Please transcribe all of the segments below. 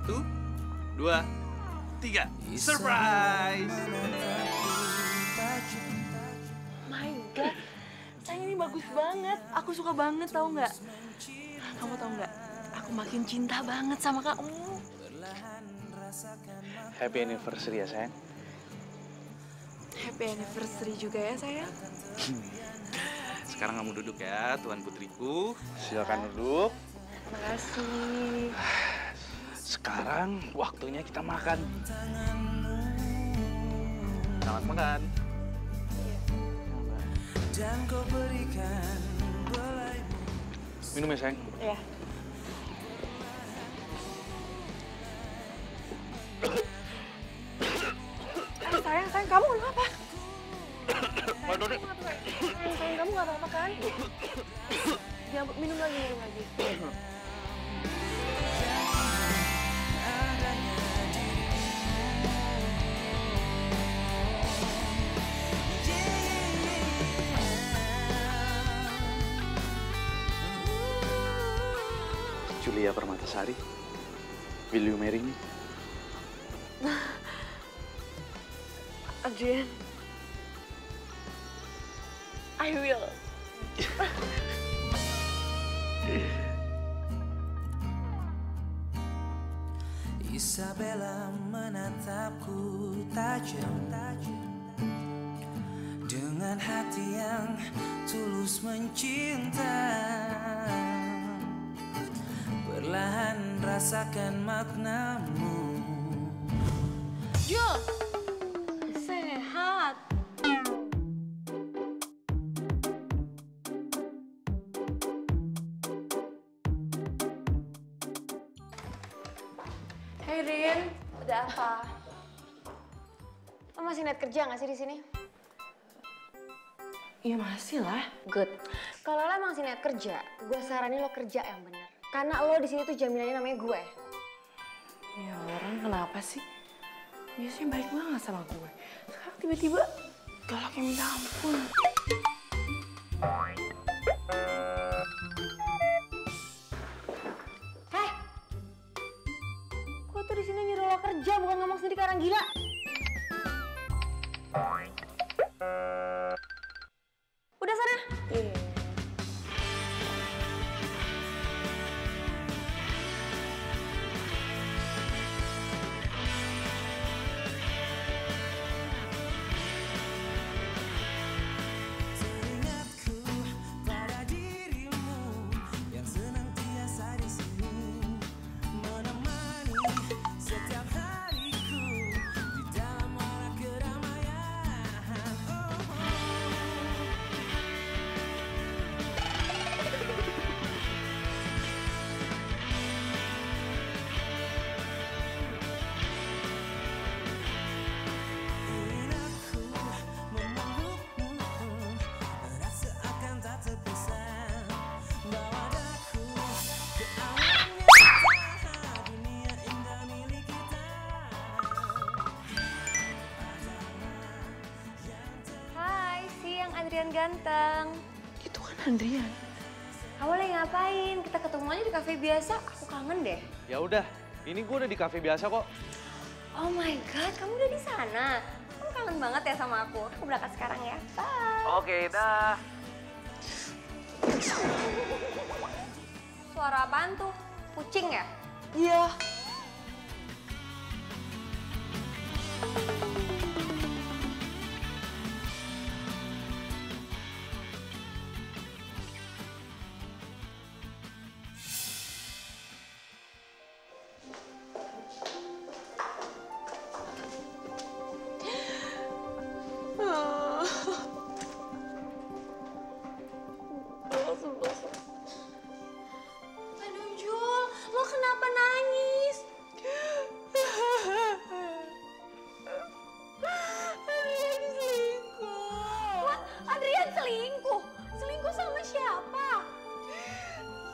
1, 2, 3. Surprise! My God, sayang ini bagus banget. Aku suka banget, tau nggak? Kamu tau nggak? Aku makin cinta banget sama kamu. Happy anniversary ya sayang. Happy anniversary juga ya sayang. Sekarang kamu duduk ya, Tuan Putriku. Silakan duduk. Makasih. Sekarang waktunya kita makan. Selamat makan. Minum ya sayang. Iya. Sayang, kamu kenapa? Sayang, kamu nggak apa-apa kan? Ya, minum lagi. Julia Permatasari, will you marry me? Adrian, I will. Isabella menatapku tajam dengan hati yang tulus mencinta. Perlahan rasakan maknamu. Jul, sehat. Hey Rin, udah apa? Lo masih niat kerja nggak sih di sini? Iya masih lah. Good. Kalau lo emang masih niat kerja, gue saranin lo kerja yang benar. Karena lo di sini tuh jaminannya namanya gue. Ya orang kenapa sih? Biasanya baik banget sama gue. Sekarang tiba-tiba galak yang minta ampun. Heh, gue tuh di sini nyuruh lo kerja, bukan ngomong sendiri kayak orang gila. Udah sana. Iya. Teringatku pada dirimu yang senantiasa di sini menemani setiap hariku di dalam warak keramaian. Ingin aku memelukmu, rasa akan tak terpisah. Bawa daku ke alam nyata, dunia indah milik kita. Hai, siang Adrian ganteng. Itu kan Andrian. Kamu lagi ngapain? Kita ketemu aja di kafe biasa. Aku kangen deh. Ya udah, ini gue udah di kafe biasa kok. Oh my God, kamu udah di sana. Kamu kangen banget ya sama aku. Aku berangkat sekarang ya. Bye. Oke, dah. Suara apaan tuh? Kucing ya? Iya. Aduh Jul, lo kenapa nangis? Andrian selingkuh. What? Adrian selingkuh? Selingkuh sama siapa?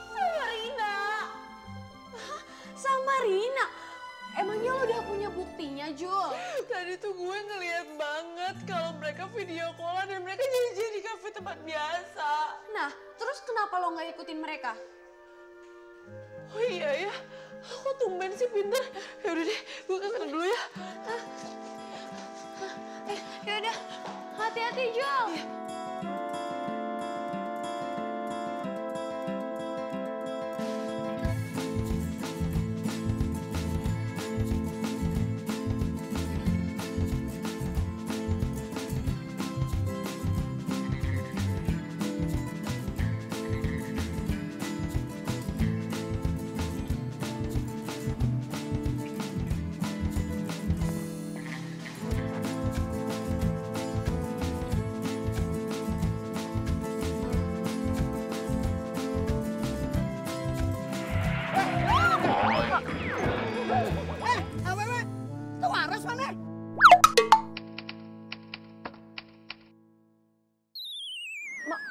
Sama Rina. Hah? Sama Rina? Emangnya lo udah punya buktinya, Jul? Tadi tuh gue ngeliat banget kalau mereka video call dan mereka janjian di kafe tempat biasa. Nah, terus kenapa lo nggak ikutin mereka? Oh iya ya, kok tumben sih pinter. Yaudah deh, gue ke sana dulu ya. Yaudah, hati-hati Jul.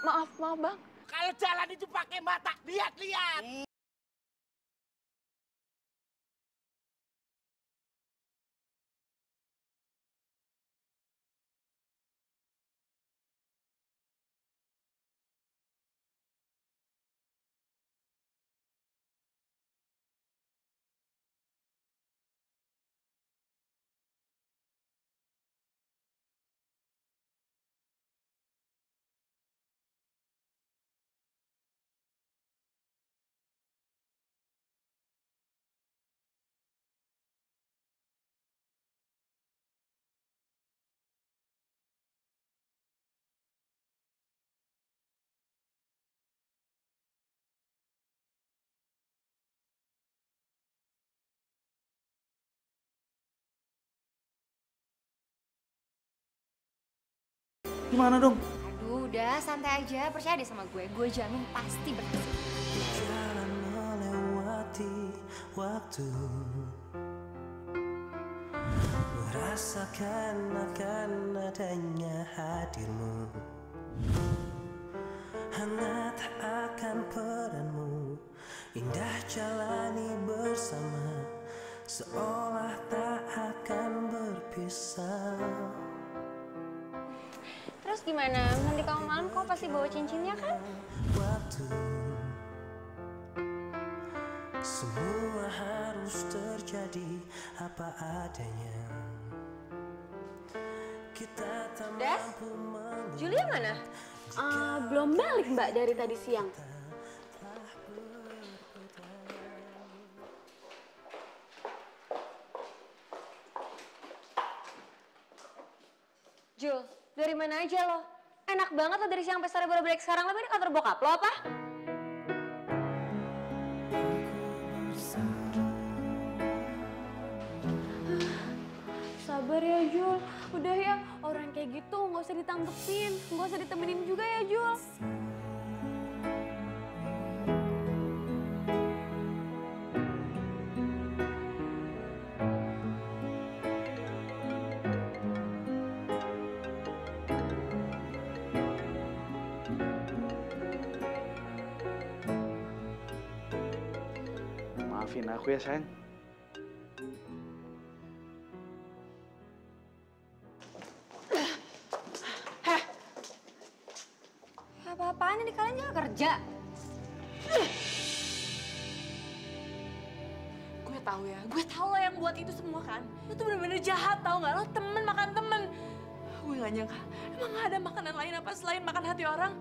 Maaf bang. Kalau jalan itu pakai mata, lihat-lihat. Gimana dong? Aduh, udah santai aja. Percaya deh sama gue. Gue jamin pasti berhasil. Jalan melewati waktu, merasakan akan adanya hadirmu, hangat akan peranmu, indah jalani bersama, seolah tak akan berpisah. Terus gimana? Nanti kalau malam kau pasti bawa cincinnya kan? Waktu semua harus terjadi apa adanya. Kita tak Des? mampu mengelak. Julia mana? Belum balik Mbak dari tadi siang. Jul, dari mana aja lo? Enak banget lo dari siang sampai sore baru balik sekarang. Lo ini kantor bokap lo apa? Sabar ya Jul, udah ya orang kayak gitu nggak usah ditanggepin, nggak usah ditemenin juga ya Jul. Maafin aku ya, sayang. Apa-apaan ini kalian jangan kerja. Gue tahu lo yang buat itu semua kan. Lo tuh bener-bener jahat tau gak? Lo temen makan temen. Gue gak nyangka, emang gak ada makanan lain apa selain makan hati orang?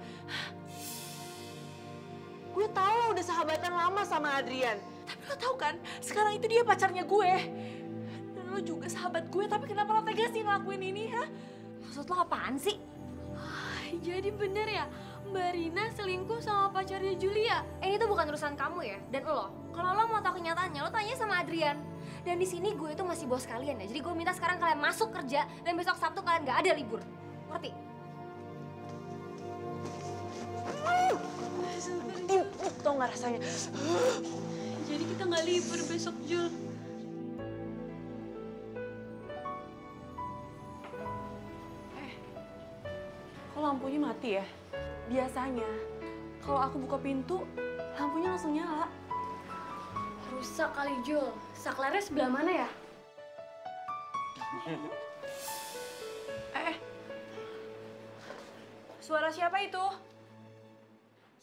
Gue tahu lo udah sahabatan lama sama Adrian. Tapi lo tahu kan, sekarang itu dia pacarnya gue. Dan lo juga sahabat gue, tapi kenapa lo tega sih ngelakuin ini, ha? Maksud lo apaan sih? Jadi bener ya, Mbak Rina selingkuh sama pacarnya Julia. Ini tuh bukan urusan kamu ya, dan lo. Kalau lo mau tahu kenyataannya, lo tanya sama Adrian. Dan di sini gue itu masih bos kalian ya. Jadi gue minta sekarang kalian masuk kerja dan besok Sabtu kalian gak ada libur. Ngerti? Empuk tau gak rasanya? Jadi kita nggak libur besok Jul. Kok lampunya mati ya? Biasanya, kalau aku buka pintu, lampunya langsung nyala. Rusak kali Jul. Saklarnya sebelah mana ya? Suara siapa itu?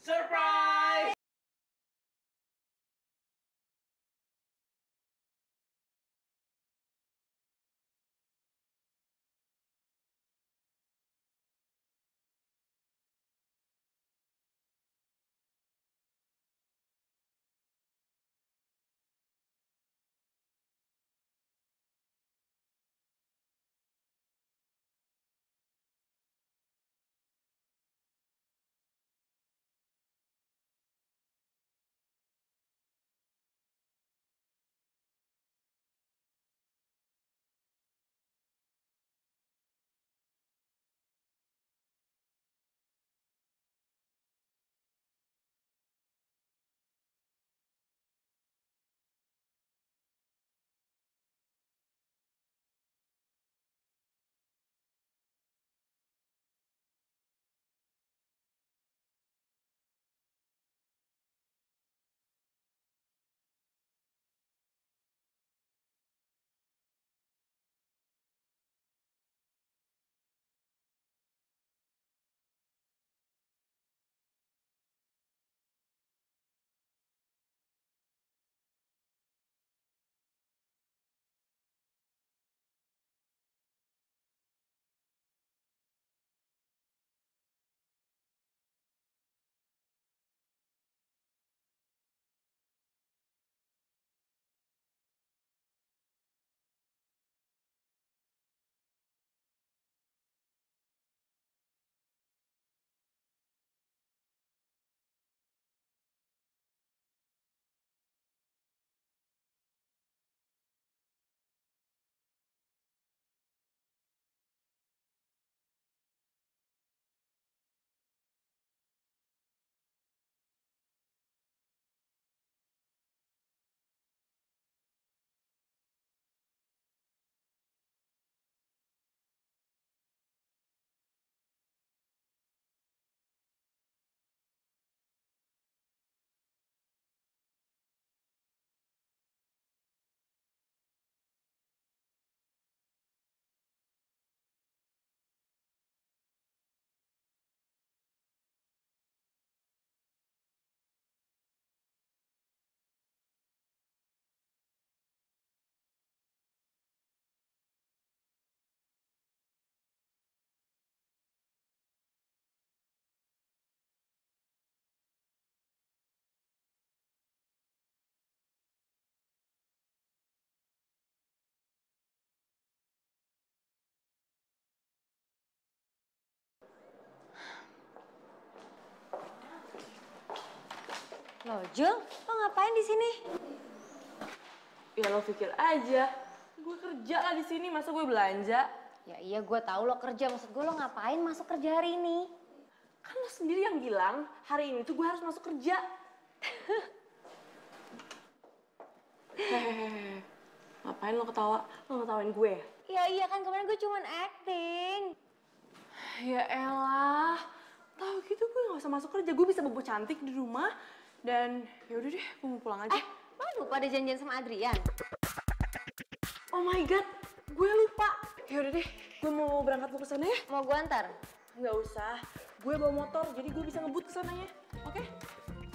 Surprise! Loh, Jul, lo ngapain di sini? Ya lo pikir aja, gue kerja lah di sini, masa gue belanja? Ya iya, gue tahu lo kerja. Maksud gue lo ngapain masuk kerja hari ini? Kan lo sendiri yang bilang hari ini tuh gue harus masuk kerja. Hehehe, ngapain lo ketawa? Lo ngetawain gue ya? Ya iya kan, kemarin gue cuman acting. Ya elah, tahu gitu gue gak usah masuk kerja, gue bisa bobo cantik di rumah. Dan yaudah deh, gue mau pulang aja. Lo lupa ada janjian sama Adrian? Oh my god, gue lupa. Yaudah deh, gue mau berangkat ke sana ya. Mau gue antar? Nggak usah, gue bawa motor jadi gue bisa ngebut ke sananya. Oke?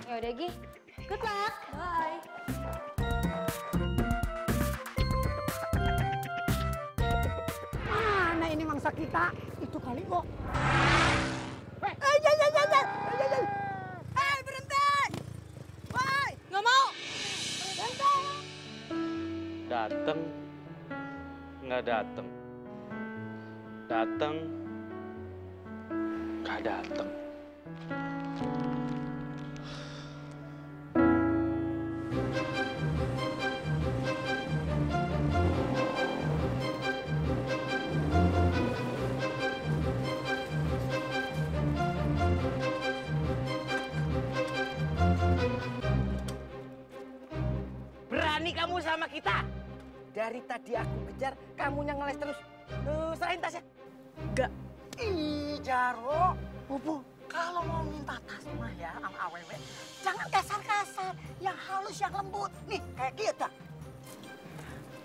Ya udah, Gi. Good luck. Bye. Mana ini mangsa kita? Itu kali kok. Berhenti! Woi, nggak mau! Berhenti! Dateng, nggak dateng. Dateng, nggak dateng. Berani kamu sama kita? Dari tadi aku kejar, kamunya ngeles terus. Serahin tasnya. Enggak. Ih, Jaro. Bobo, kalau mau minta tas mah ya sama awewe, jangan kasar-kasar. Yang halus, yang lembut. Nih, kayak kita.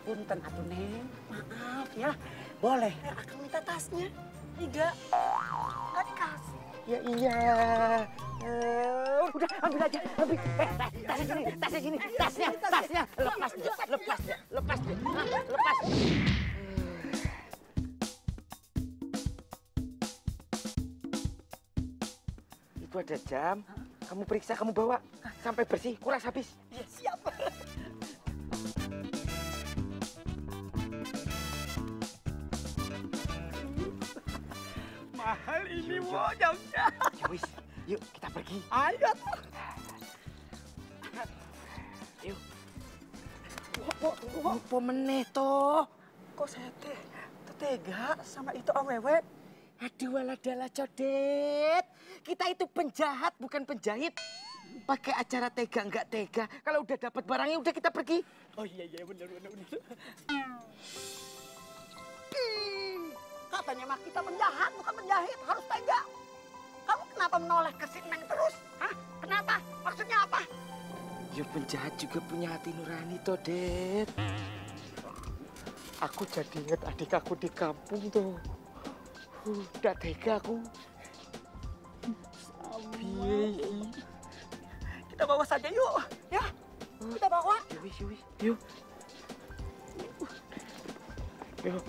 Punten atuh, Neng. Maaf ya. Boleh, akan minta tasnya. Enggak. Enggak dikasih. Ya iya. Udah ambil aja, ambil. Tasnya sini, tasnya. Lepas dia. Hah, lepas. Itu ada jam, kamu periksa, kamu bawa. Sampai bersih, kuras habis. Iya, siap. Mahal ini, Wo, jamnya. Ya wis, yuk kita pergi. Ayo. Yuk. Apa meneh toh? Kok saya tega sama itu awewe? Aduh, waladala codet. Kita itu penjahat, bukan penjahit. Pakai acara tega nggak tega. Kalau udah dapat barangnya, udah kita pergi. Oh iya, bener. Katanya mah kita penjahat, bukan penjahit. Harus tega. Kamu kenapa menoleh ke si Neng terus? Hah? Kenapa? Maksudnya apa? Ya penjahat juga punya hati nurani, Todet. Aku jadi inget adik aku di kampung tuh. Udah tega aku. Sabi. Kita bawa saja yuk, ya. Kita bawa. Yuk. Yuk.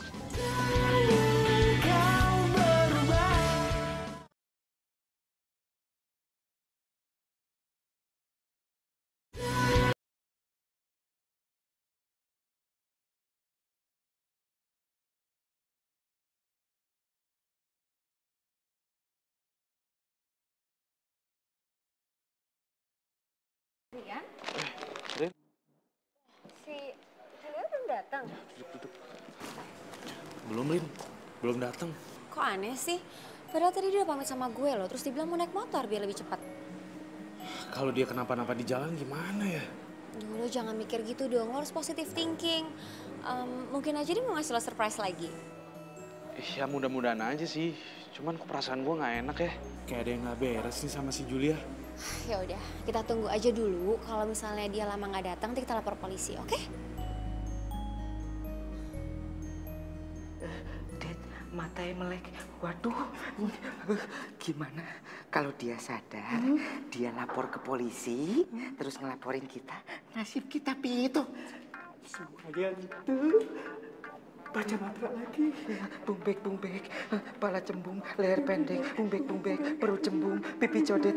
Adrian? Rin? Si Julia belum datang? Duduk. Belum, Rin. Belum datang. Kok aneh sih? Padahal tadi dia udah pamit sama gue loh, terus dibilang mau naik motor biar lebih cepat. Kalau dia kenapa-napa di jalan gimana ya? Duh, lo jangan mikir gitu dong, lo harus positive thinking. Mungkin aja dia mau ngasih lo surprise lagi. Ya mudah-mudahan aja sih. Cuman kok perasaan gue nggak enak ya. Kayak ada yang nggak beres nih sama si Julia. Ya udah, kita tunggu aja dulu. Kalau misalnya dia lama nggak datang, nanti kita lapor polisi, oke? Dad, matanya melek. Waduh, gimana kalau dia sadar, dia lapor ke polisi, terus ngelaporin kita, nasib kita pitu. Semuanya gitu. Baca mantra lagi. Bumbek, kepala cembung, leher pendek, bumbek, perut cembung, pipi codet.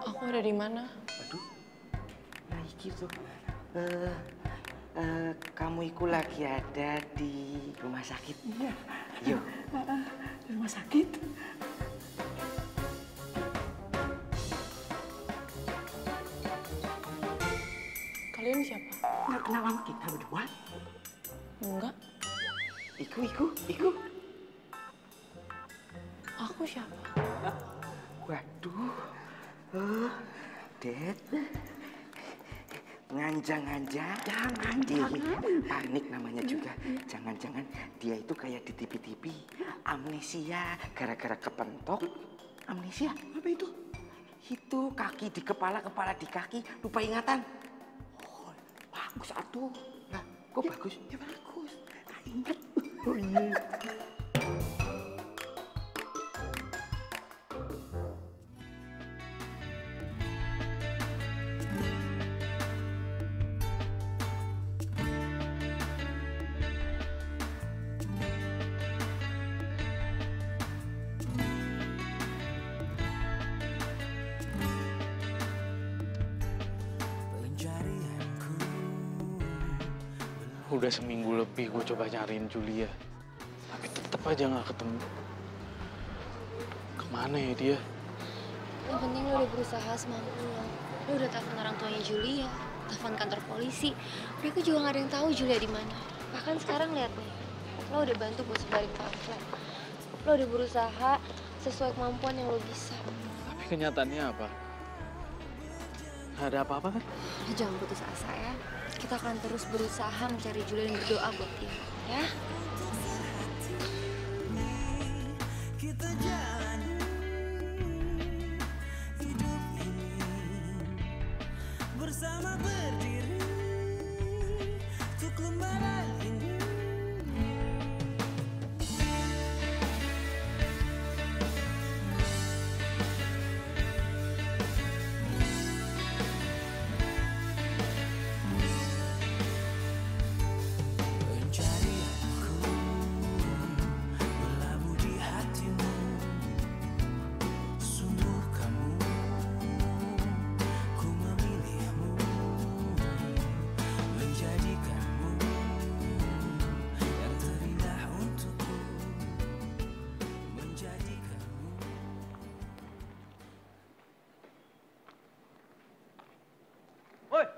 Aku ada di mana? Aduh, nah gitu. Kamu itu lagi ada di rumah sakit. Iya. Yuk. Di rumah sakit. Kalian siapa? Nggak kenal sama kita berdua. Enggak. Iku. Aku siapa? Waduh. Det. Nganja-nganja. Jangan. Panik namanya juga. Jangan-jangan dia itu kayak di TV-TV. Amnesia. Gara-gara kepentok. Amnesia. Apa itu? Itu kaki di kepala di kaki. Lupa ingatan. Oh, bagus atuh. Nah, kok bagus? Ya bagus. Tak ingat. Oh iya. Udah seminggu lebih gue coba nyariin Julia. Tapi tetep aja nggak ketemu. Kemana ya dia? Yang penting lo udah berusaha semampu lo. Lo udah telepon orang tuanya Julia, telepon kantor polisi. Tapi aku juga nggak ada yang tahu Julia di mana. Bahkan sekarang lihat nih, lo udah bantu buat sebarin pamflet. Lo udah berusaha sesuai kemampuan yang lo bisa. Tapi kenyataannya apa? Gak ada apa-apa kan? Lo jangan putus asa ya. Kita akan terus berusaha mencari Julia dan berdoa buat dia, ya. Kita jalani hidup ini bersama berdiri untuk lembaran ini. Pencarianku berlabuh di hatimu. Sungguh kamu, ku memilihmu, menjadikanmu yang terindah untukku, menjadikanmu. Woi!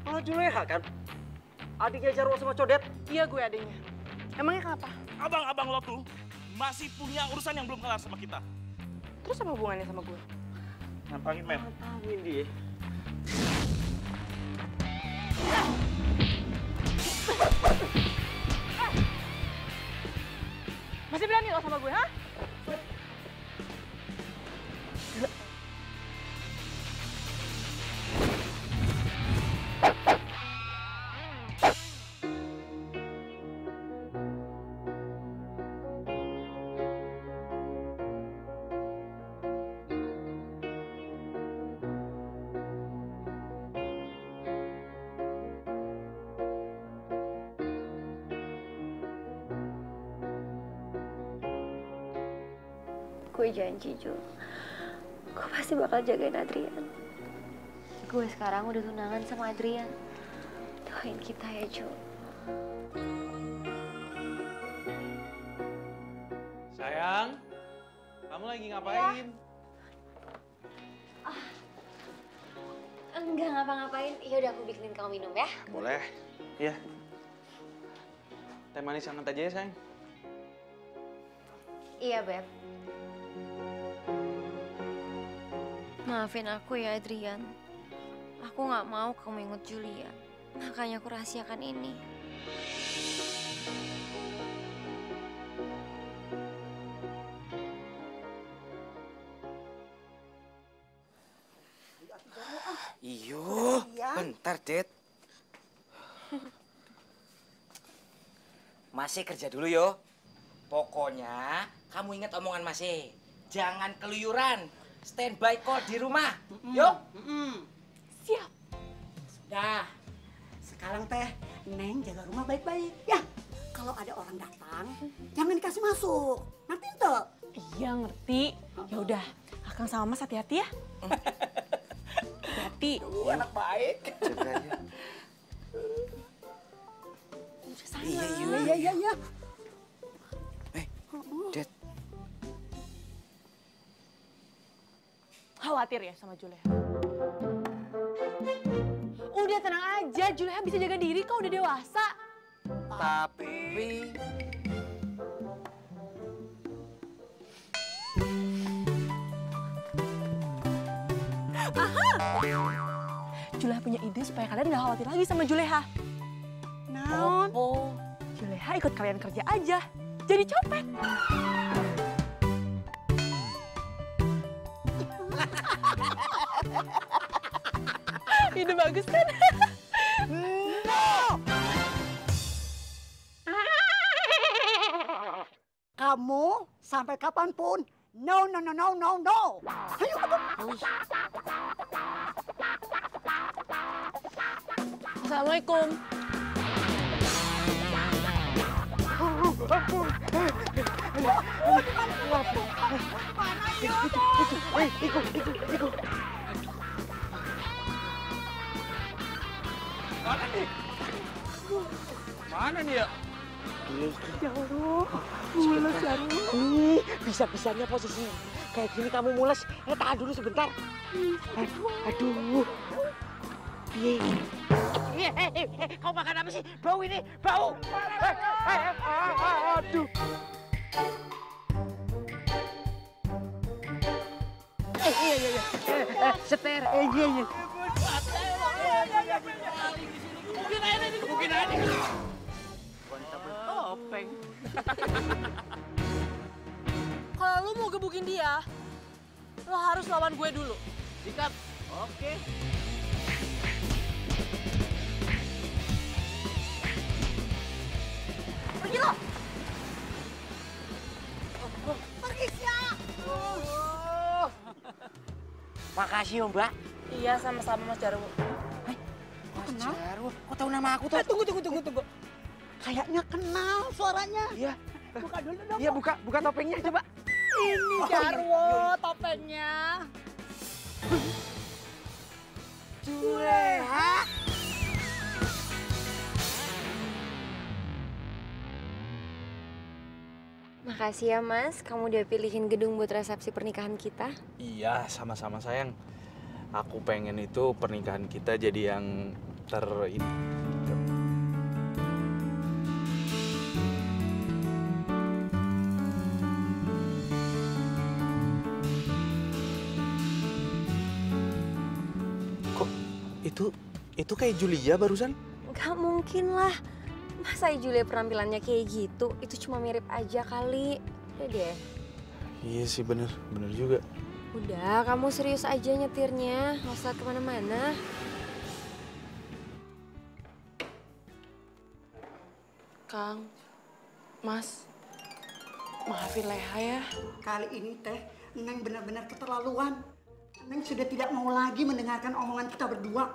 Lo Juleha kan? Adiknya Jarwo sama Codet? Iya, gue adanya. Emangnya kenapa? Abang-abang lo tuh masih punya urusan yang belum kelar sama kita. Terus apa hubungannya sama gue? Ngapain, men? Tahuin dia. Masih berani lo sama gue, ha? Gue janji, Jul. Gue pasti bakal jagain Adrian. Gue sekarang udah tunangan sama Adrian. Doain kita ya, Jul. Sayang, kamu lagi ngapain? Enggak ngapa-ngapain. Ya udah aku bikinin kamu minum ya. Boleh. Iya. Teh manis hangat aja ya, sayang. Iya, Beb. Maafin aku ya, Adrian. Aku nggak mau kamu inget Julia. Makanya aku rahasiakan ini. Iyo, bentar, Det. Masih kerja dulu yo. Pokoknya kamu ingat omongan Masih. Jangan keluyuran. Standby call di rumah. Yuk. Siap. Sudah. Sekarang teh Neng jaga rumah baik-baik ya. Kalau ada orang datang, jangan dikasih masuk. Nanti tuh. Iya, ngerti. Ya udah, Akang sama Mas hati-hati ya. Hati-hati. Anak baik. Jaga ya. Udah sana. Iya. Dad, Khawatir ya sama Juleha? Udah tenang aja, Juleha bisa jaga diri kok, udah dewasa. tapi Juleha punya ide supaya kalian nggak khawatir lagi sama Juleha. Naon? Oh, Juleha ikut kalian kerja aja, jadi copet. Ide bagus kan? Kamu sampai kapanpun, no. Ayo, Assalamualaikum. Mana nih ya? bisa-bisanya posisi kayak gini kamu mules. Tahan dulu sebentar. Aduh. Piye? Kau makan apa sih? Bau ini, bau. Aduh. Iya. Seter. Iya. Mungkin aja. Topeng. Kalau lu mau gebukin dia, lo harus lawan gue dulu. Sikat. Oke. Pergi lo! pergi siap. Makasih, Om, Mbak. Iya, sama-sama Mas Jarwo. Kenal? Jarwo, kok tahu nama aku tuh? Tunggu. Kayaknya kenal suaranya. Iya. Buka dulu dong. Iya, buka topengnya coba. Ini Jarwo topengnya. Juleha. Makasih ya Mas, kamu udah pilihin gedung buat resepsi pernikahan kita. Iya, sama-sama sayang. Aku pengen itu pernikahan kita jadi yang ini. Kok itu kayak Julia barusan? Gak mungkin lah. Masa Julia penampilannya kayak gitu? Itu cuma mirip aja kali. Udah deh. Iya sih, bener juga. Udah, kamu serius aja nyetirnya. Nggak usah kemana-mana. Kang, Mas, maafin Leha ya. Kali ini teh, Neng benar-benar keterlaluan. Neng sudah tidak mau lagi mendengarkan omongan kita berdua.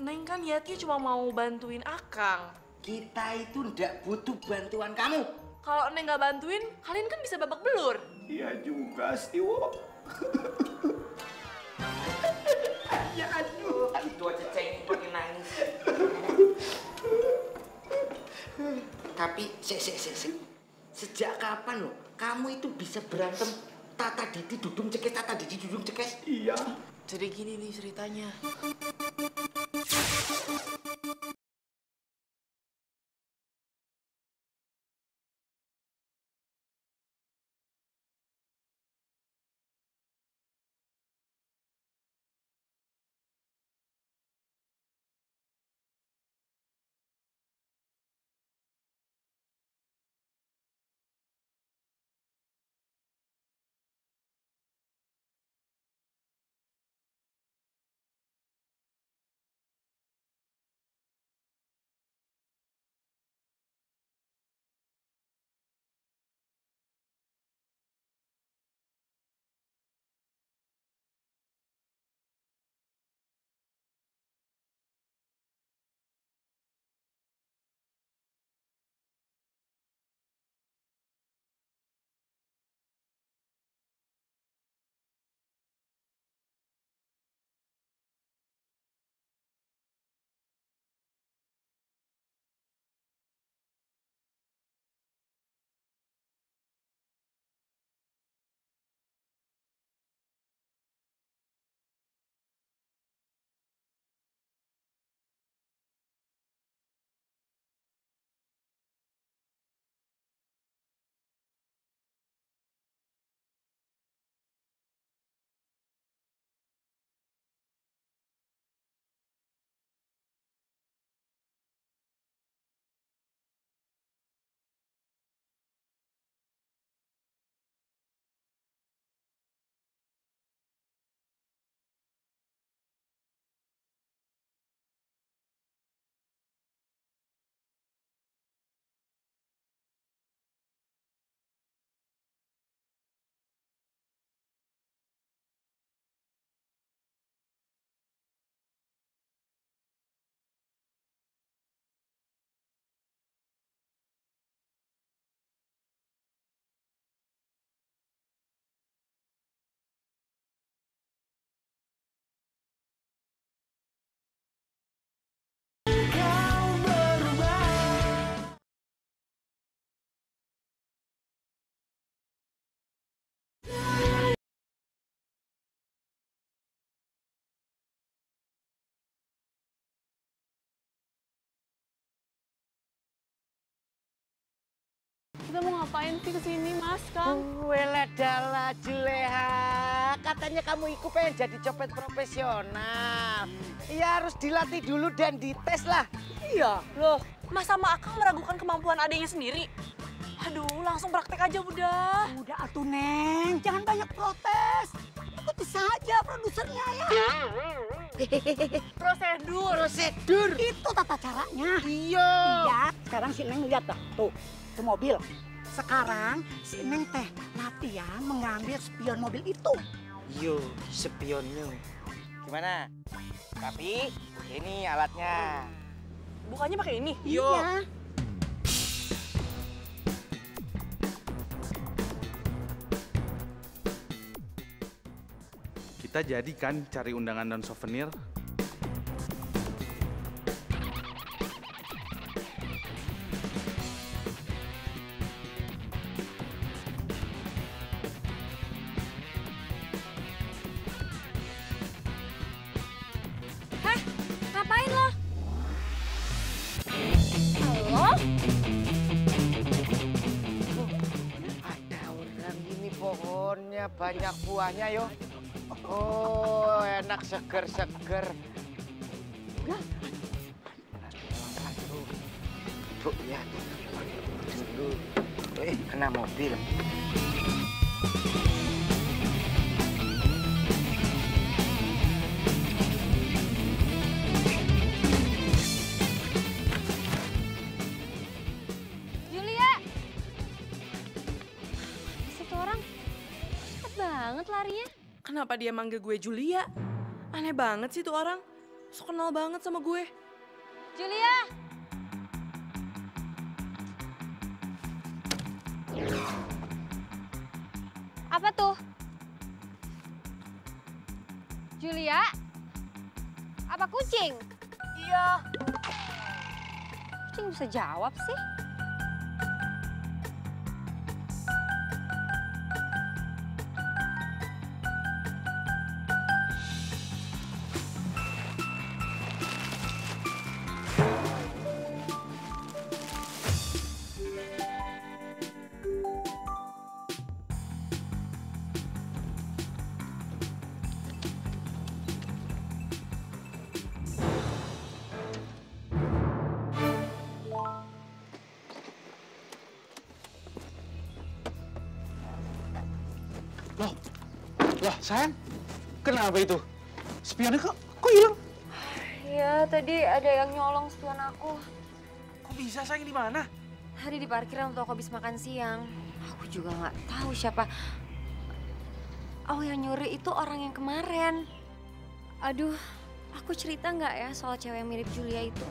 Neng kan niatnya cuma mau bantuin Akang. Kita itu ndak butuh bantuan kamu. Kalau Neng nggak bantuin, kalian kan bisa babak belur. Iya juga sih, Wo. Ya aduh. Itu aja cengeng pakai nangis. Tapi, sejak kapan loh kamu itu bisa berantem Tata Didi dudung cekes? Iya. Jadi gini nih ceritanya. Kita mau ngapain sih kesini, Mas, Kang? Weladala Juleha, katanya kamu ikut pengen jadi copet profesional. Ya harus dilatih dulu dan dites lah. Iya. Loh, Mas sama Akang meragukan kemampuan adiknya sendiri? Aduh, langsung praktek aja udah. Udah atuh Neng, jangan banyak protes. Ikuti saja produsernya ya. Prosedur. Itu tata caranya. Iya. Iya, sekarang si Neng lihat dah, tuh mobil. Sekarang si Neng teh latihan mengambil spion mobil itu. Yo, spionnya. Gimana? Tapi ini alatnya. Bukannya pakai ini? Iya. Kita jadi kan cari undangan dan souvenir. Hah? Ngapain lo? Halo? Ada orang ini pohonnya banyak buahnya yo. Oh, enak seger-seger. Aduh, tuh ya. Dulu, kena mobil. Julia! Satu orang cepet banget larinya. Kenapa dia manggil gue Julia? Aneh banget sih tuh orang. So kenal banget sama gue. Julia! Apa tuh? Julia? Apa kucing? Iya. Kucing bisa jawab sih. Lah, sayang, kenapa itu? Spionnya kok hilang? Iya, tadi ada yang nyolong spion aku. Kok bisa, sayang, di mana? Tadi di parkiran waktu aku habis makan siang. Aku juga nggak tahu siapa. Oh, yang nyuri itu orang yang kemarin. Aduh, aku cerita nggak ya soal cewek yang mirip Julia itu?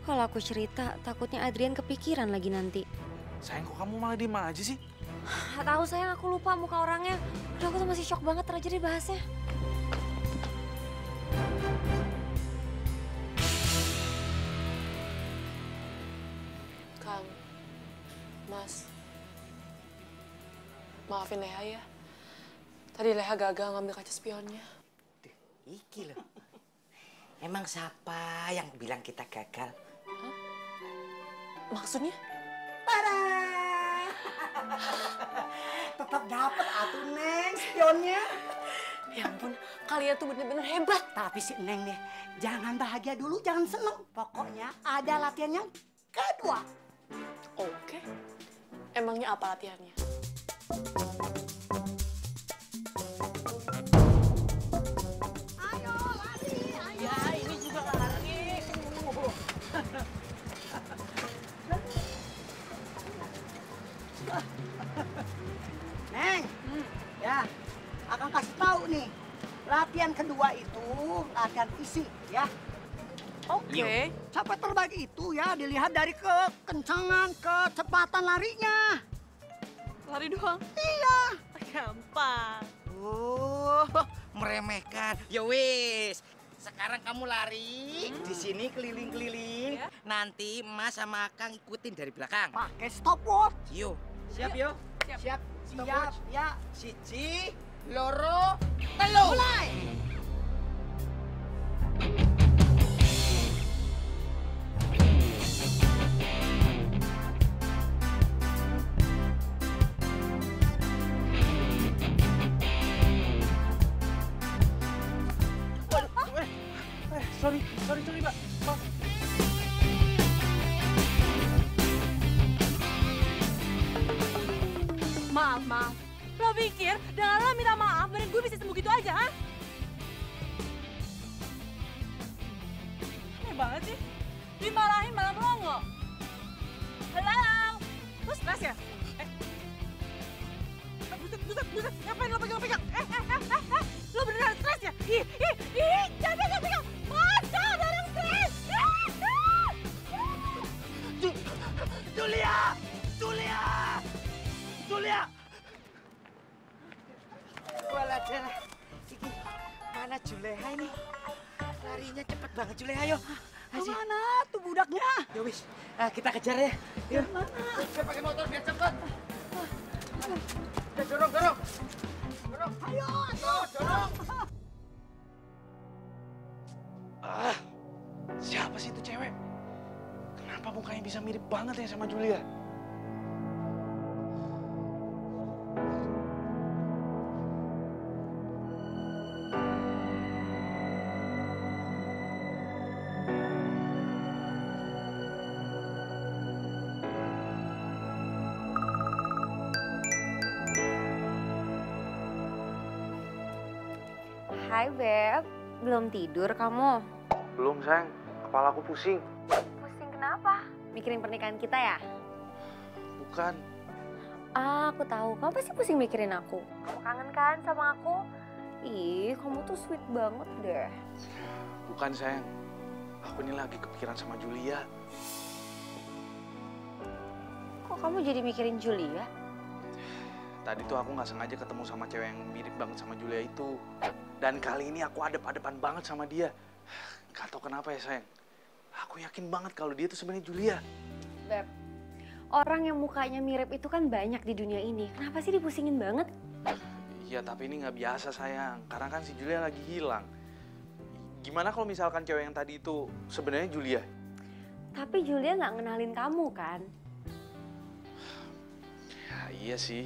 Kalau aku cerita, takutnya Adrian kepikiran lagi nanti. Sayang, kok kamu malah diem aja sih? Nggak tahu sayang, aku lupa muka orangnya. Udah, aku tuh masih shock banget aja dibahasnya. Kang, Mas, maafin Leha ya. Tadi Leha gagal ngambil kaca spionnya. Iki loh. Emang siapa yang bilang kita gagal? Hah? Maksudnya? Tetap dapat atuh Neng spionnya. Ya ampun, kalian tuh bener-bener hebat. Tapi si Neng nih, jangan bahagia dulu, jangan seneng. Pokoknya ada latihan yang kedua. Oke. Emangnya apa latihannya? Ayo lari, ayo. Ya, ini juga lari. Neng, ya, akan kasih tahu nih. Latihan kedua itu latihan fisik ya. Oke. Sampai terbagi itu ya dilihat dari kekencangan, kecepatan larinya. Lari doang. Iya. Gampang. Oh, meremehkan. Ya wis. Sekarang kamu lari di sini keliling-keliling. Ya. Nanti Mas sama Kang ikutin dari belakang. Pakai stopwatch. Yo, siap yo. Siap. Siap. Siap, ya. Siji, loro, telu. Mulai. Maaf. Lo pikir dengan lo minta maaf, bener gue bisa sembuh gitu aja, ha? Aneh banget sih. Dimarahin malah melongo. Halo? Lo stres ya? Buset. Ngapain lo pegang-pegang? Lo beneran stres ya? Ih, jangan pegang-pegang. Masa orang stres? Julia! Walah darah. Iki mana Juleha ini? Larinya cepet banget Juleha, ayo. Kemana tuh budaknya? Ya wis, kita kejar ya. Yuk. Saya pakai motor biar cepet. Ya, dorong. Ayo, dorong. Siapa sih itu cewek? Kenapa mukanya bisa mirip banget ya sama Julia? Hai Beb, belum tidur kamu? Belum sayang, kepala aku pusing. Pusing kenapa? Mikirin pernikahan kita ya? Bukan, Aku tahu, kamu pasti pusing mikirin aku. Kamu kangen kan sama aku? Ih, kamu tuh sweet banget deh. bukan sayang. Aku ini lagi kepikiran sama Julia. Kok kamu jadi mikirin Julia? Tadi tuh aku nggak sengaja ketemu sama cewek yang mirip banget sama Julia itu. Dan kali ini aku adep-adepan banget sama dia. Gak tau kenapa ya sayang. Aku yakin banget kalau dia tuh sebenarnya Julia. Beb, orang yang mukanya mirip itu kan banyak di dunia ini. Kenapa sih dipusingin banget? Iya tapi ini nggak biasa sayang. Karena kan si Julia lagi hilang. Gimana kalau misalkan cewek yang tadi itu sebenarnya Julia? Tapi Julia nggak ngenalin kamu kan? Ya iya sih.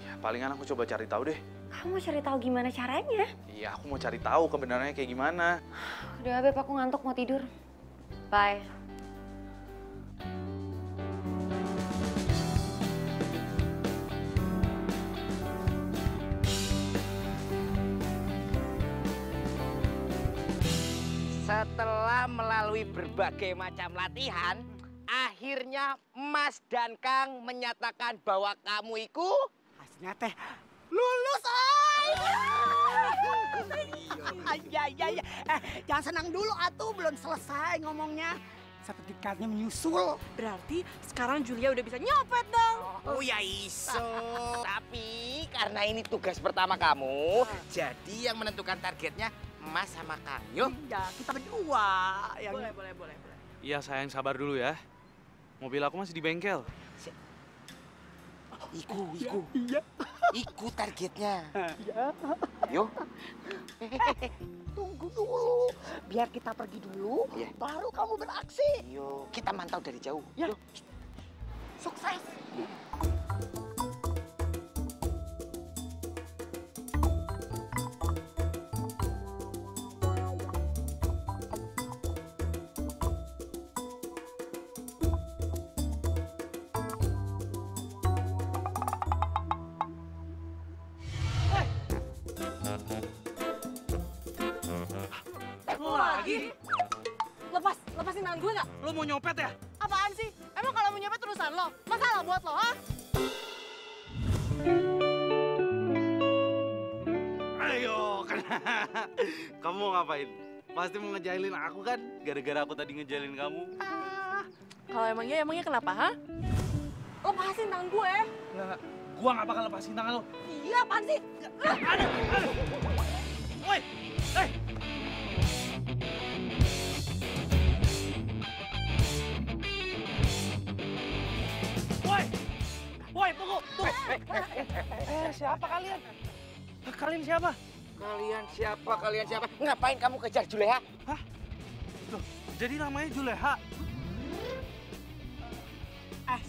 Ya palingan aku coba cari tahu deh. Kamu cari tahu gimana caranya? Iya aku mau cari tahu kebenarannya kayak gimana. Udah Beb, aku ngantuk mau tidur. Bye. Setelah melalui berbagai macam latihan, akhirnya Mas dan Kang menyatakan bahwa kamu itu Hasilnya teh lulus, Iya. Jangan senang dulu atuh, belum selesai ngomongnya. Sertifikatnya menyusul. Berarti sekarang Julia udah bisa nyopet dong. Oh ya iso. Tapi karena ini tugas pertama kamu, jadi yang menentukan targetnya Mas sama Kang. Yuk. Ya, kita berdua. Yang... Boleh. Iya sayang sabar dulu ya. Mobil aku masih di bengkel. Iku. Iya. Iku targetnya. Iya. Yuk. Tunggu dulu. Biar kita pergi dulu, Iya. baru kamu beraksi. Yuk, kita mantau dari jauh. Ya. Yuk. Sukses. Lagi? Lepasin tangan gue nggak? Lo mau nyopet ya? Apaan sih? Emang kalau mau nyopet urusan lo? Masalah buat lo, ha? Ayo, kamu mau ngapain? Pasti mau ngejailin aku kan? Gara-gara aku tadi ngejailin kamu. Kalau emangnya kenapa, ha? Lepasin tangan gue. Nggak, gua nggak bakal lepasin tangan lo. Iya, apaan sih? Aduh. Woi, Woi, tunggu. Siapa kalian? Kalian siapa? Kalian siapa? Ngapain kamu kejar Juleha? Hah? Loh, jadi namanya Juleha?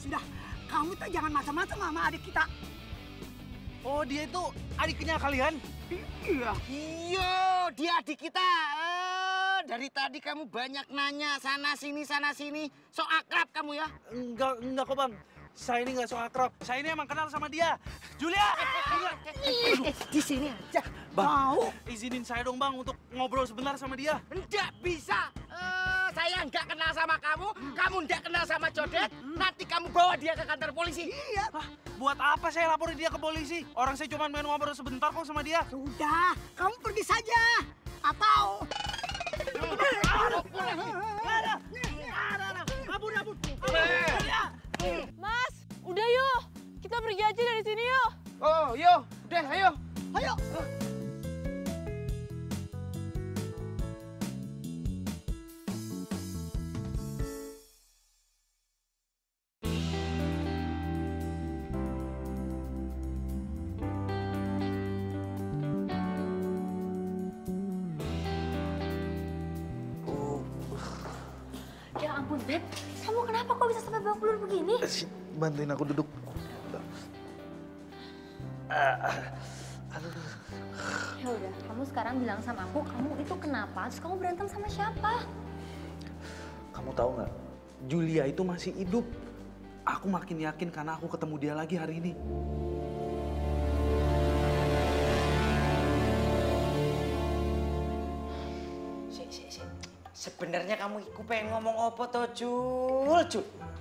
Sudah. Kamu tuh jangan macam-macam sama adik kita. Oh, dia itu adiknya kalian? Iya. Iya, dia adik kita. dari tadi kamu banyak nanya sana sini. So akrab kamu ya? Enggak kok bang. Saya ini nggak so akrab. Saya ini emang kenal sama dia. Julia! Di sini aja. Bang, izinin saya dong bang untuk ngobrol sebentar sama dia. Enggak bisa. Saya enggak kenal sama kamu enggak kenal sama Codet. Nanti kamu bawa dia ke kantor polisi. Iya. Hah, buat apa saya laporin dia ke polisi? Orang saya cuma main ngobrol sebentar kok sama dia. Sudah, kamu pergi saja. Atau... Mas, udah yuk. Kita pergi aja dari sini yuk. Oh, yuk. Udah, ayo. Ayo. Ya ampun, Beb. Kamu kenapa kok bisa sampai babak belur begini? Bantuin aku duduk. Ya udah, kamu sekarang bilang sama aku, kamu itu kenapa? Terus kamu berantem sama siapa? Kamu tahu nggak? Julia itu masih hidup. Aku makin yakin karena aku ketemu dia lagi hari ini. Sebenarnya kamu iku pengen ngomong apa toh, Jul?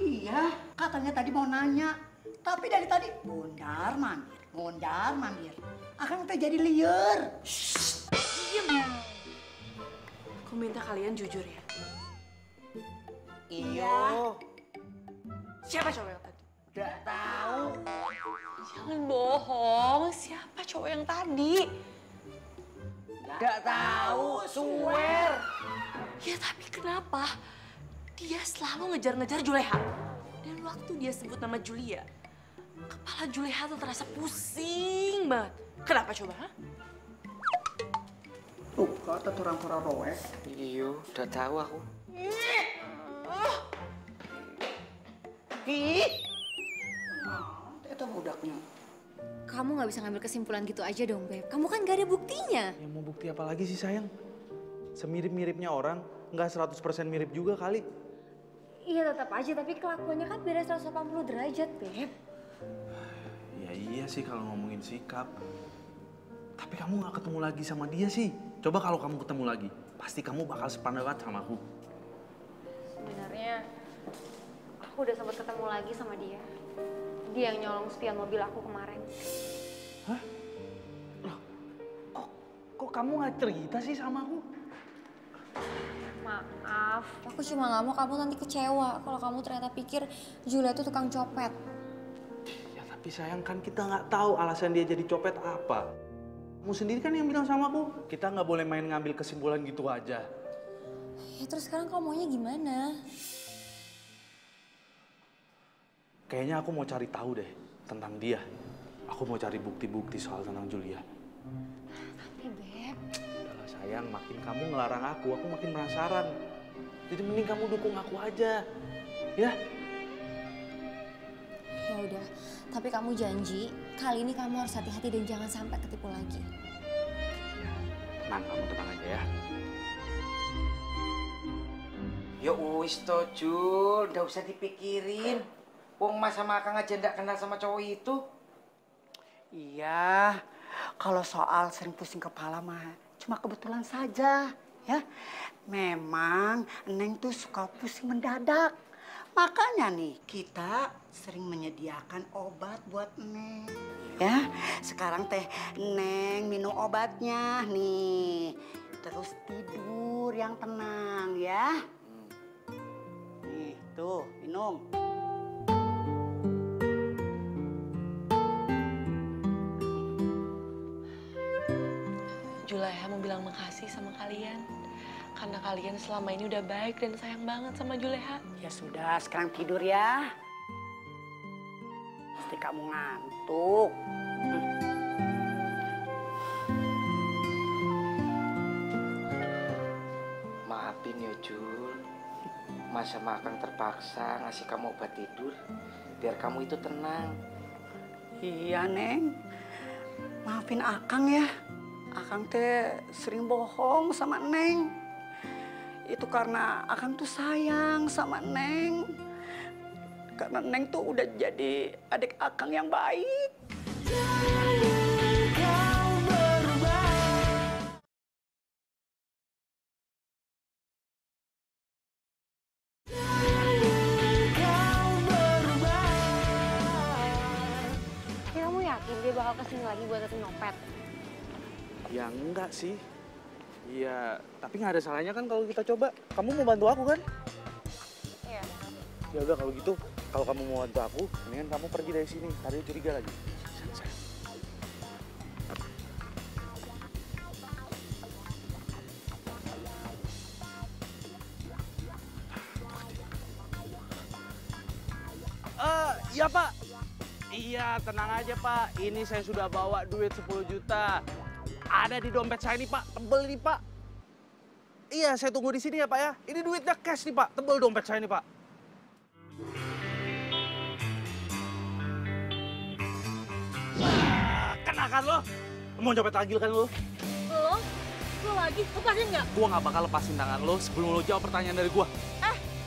Iya, katanya tadi mau nanya. Tapi dari tadi mondar mandir. Akan kita jadi liar. Diam. Aku minta kalian jujur ya. Iyo. Siapa cowok yang tadi? Udah tahu. Jangan bohong. Siapa cowok yang tadi? Udah tahu, swear. Ya tapi kenapa? Dia selalu ngejar-ngejar Juleha. Dan waktu dia sebut nama Julia, kepala Juleha tuh terasa pusing banget. Kenapa coba? Ha? Tuh, kata orang roek. Iyo, udah tahu aku. Itu budaknya. Kamu nggak bisa ngambil kesimpulan gitu aja dong, Beb. Kamu kan gak ada buktinya. Ya mau bukti apa lagi sih sayang? Semirip-miripnya orang, nggak 100% mirip juga kali. Iya tetap aja, tapi kelakuannya kan beda 180 derajat, Beb. Ya iya sih kalau ngomongin sikap. Tapi kamu nggak ketemu lagi sama dia sih. Coba kalau kamu ketemu lagi, pasti kamu bakal sependapat sama aku. Sebenarnya aku udah sempat ketemu lagi sama dia. Dia yang nyolong spion mobil aku kemarin. Hah? Loh, kok kamu nggak cerita sih sama aku? Maaf, aku cuma nggak mau kamu nanti kecewa kalau kamu ternyata pikir Julia itu tukang copet. Ya tapi sayang kan kita nggak tahu alasan dia jadi copet apa. Kamu sendiri kan yang bilang sama aku, kita nggak boleh main ngambil kesimpulan gitu aja. Ya terus sekarang kamu maunya gimana? Kayaknya aku mau cari tahu deh tentang dia. Aku mau cari bukti-bukti soal tentang Julia. Tapi Beb... Udahlah sayang, makin kamu ngelarang aku makin penasaran. Jadi mending kamu dukung aku aja, ya? Ya udah, tapi kamu janji kali ini kamu harus hati-hati dan jangan sampai ketipu lagi. Tenang, kamu tenang aja ya. Ya wis toh, Jul, nggak usah dipikirin. Wong Mas sama Akang aja nggak kenal sama cowok itu. Iya, kalau soal sering pusing kepala mah cuma kebetulan saja, ya. Memang Neng tuh suka pusing mendadak. Makanya nih kita sering menyediakan obat buat Neng. Ya, sekarang teh Neng minum obatnya nih. Terus tidur yang tenang ya. Nih, tuh minum. Juleha mau bilang makasih sama kalian. Karena kalian selama ini udah baik dan sayang banget sama Juleha. Ya sudah, sekarang tidur ya. Pasti kamu ngantuk. Maafin ya, Jul. Mas sama Akang terpaksa ngasih kamu obat tidur biar kamu itu tenang. Iya, Neng. Maafin Akang ya. Akang teh sering bohong sama Neng. itu karena Akang tuh sayang sama Neng. Karena Neng tuh udah jadi adik Akang yang baik. Ya, kamu yakin dia bakal kesini lagi buat datang nyopet? Ya enggak sih. Iya, tapi nggak ada salahnya kan kalau kita coba. Kamu mau bantu aku kan? Iya. Ya udah kalau gitu, kalau kamu mau bantu aku, mendingan kamu pergi dari sini. Tadi curiga lagi. Iya Pak. Iya, tenang aja Pak. Ini saya sudah bawa duit 10 juta. Ada di dompet saya nih Pak, tebel nih Pak. Iya, saya tunggu di sini ya Pak ya. Ini duitnya cash nih Pak, tebel dompet saya nih Pak. Kena kan lo? Mau copet lagi kan lo? Lo lagi, lepasin nggak? Gua nggak bakal lepasin tangan lo sebelum lo jawab pertanyaan dari gua.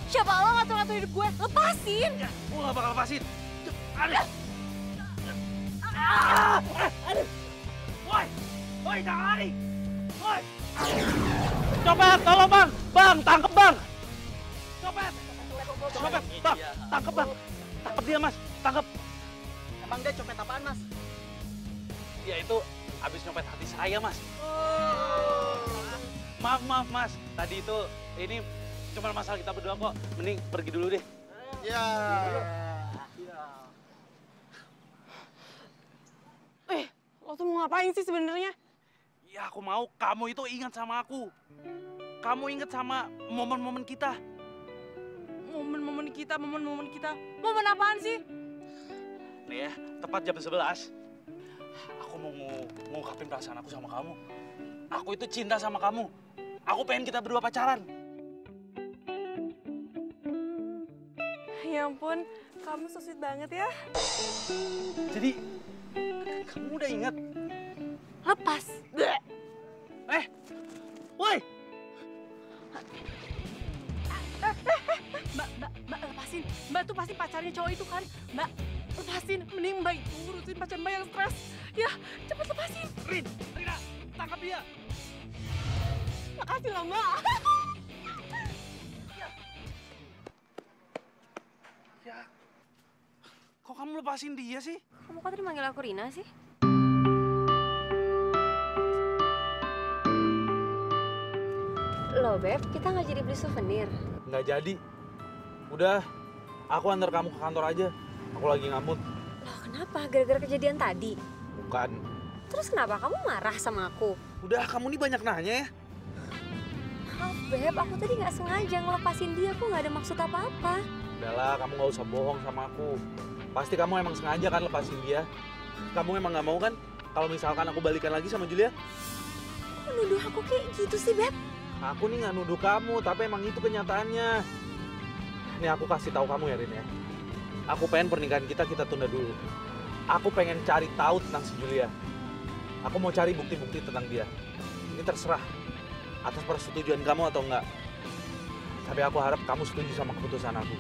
Siapa lo ngatur-ngatur hidup gue? Lepasin! Ya, gua nggak bakal lepasin. Aduh. Aduh. Woi, woi jangan lari. Woi. Copet, tolong bang. Bang, tangkep bang. Copet. Copet, bang, tangkep bang. Tangkep dia mas, tangkep. Emang dia copet apaan, Mas? Ya itu habis nyopet hati saya mas. Maaf mas, tadi itu ini cuma masalah kita berdua kok. Mending pergi dulu deh. Ya. Lo tuh mau ngapain sih sebenarnya? Ya aku mau kamu itu ingat sama aku. Kamu ingat sama momen-momen kita. Momen-momen kita. Momen apaan sih? Nih ya, tepat jam 11. Aku mau ngungkapin perasaan aku sama kamu. Aku itu cinta sama kamu. Aku pengen kita berdua pacaran. Ya ampun, kamu so sweet banget ya. Jadi, kamu udah ingat? Lepas. Woi! Mbak, lepasin. Mbak tuh pasti pacarnya cowok itu kan. Mbak, lepasin. Mending Mbak itu urusin pacar Mbak yang stres. Ya, cepet lepasin. Rina, tangkap dia. Makasih lah, Mbak. Ya, kok kamu lepasin dia sih? Kamu kok tadi manggil aku Rina sih? Loh, Beb, kita nggak jadi beli souvenir. Nggak jadi. Udah, aku antar kamu ke kantor aja. Aku lagi ngamut. Loh, kenapa? Gara-gara kejadian tadi? Bukan. Terus kenapa kamu marah sama aku? Udah, kamu nih banyak nanya ya. Maaf, Beb, aku tadi nggak sengaja ngelepasin dia. Aku nggak ada maksud apa-apa. Udahlah, kamu nggak usah bohong sama aku. Pasti kamu emang sengaja kan lepasin dia. Kamu emang nggak mau kan kalau misalkan aku balikan lagi sama Julia? Kok nuduh aku kayak gitu sih, Beb? Aku nih nggak nuduh kamu, tapi emang itu kenyataannya. Nih aku kasih tahu kamu ya, Rin ya. Aku pengen pernikahan kita tunda dulu. Aku pengen cari tahu tentang si Julia. Aku mau cari bukti-bukti tentang dia. Ini terserah atas persetujuan kamu atau enggak. Tapi aku harap kamu setuju sama keputusan aku.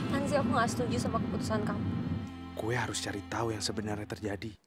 Kapan sih aku nggak setuju sama keputusan kamu? Gue harus cari tahu yang sebenarnya terjadi.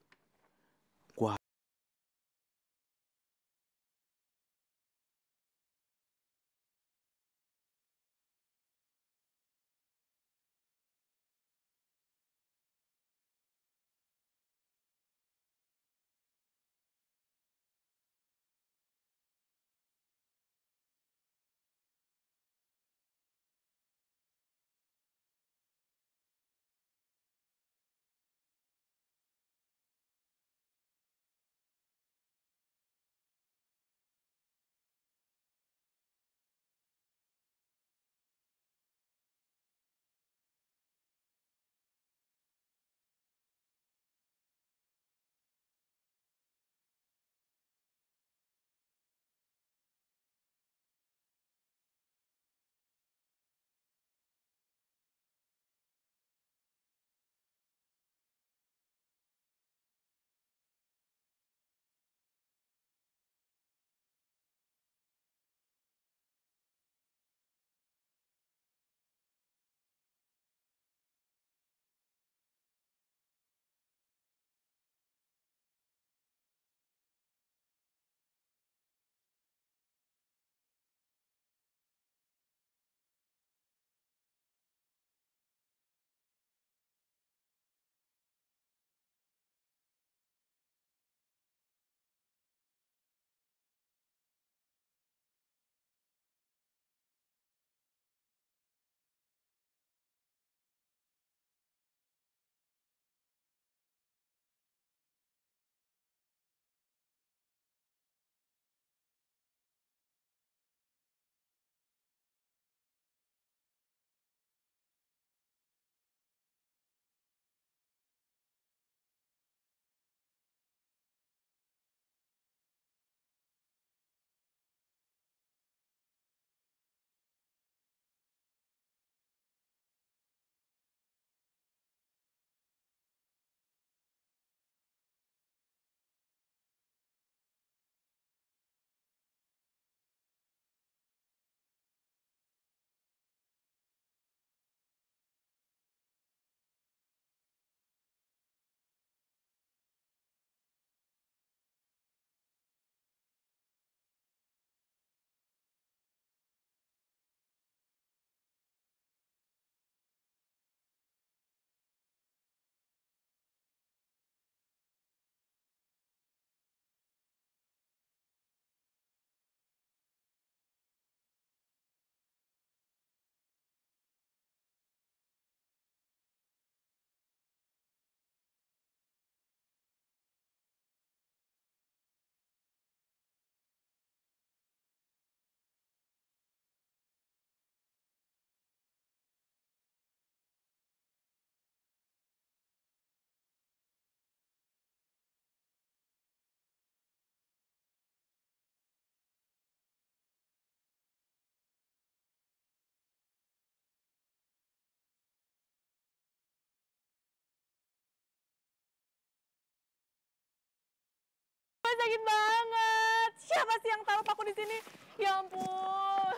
sakit banget. Siapa sih yang taruh paku di sini? Ya ampun,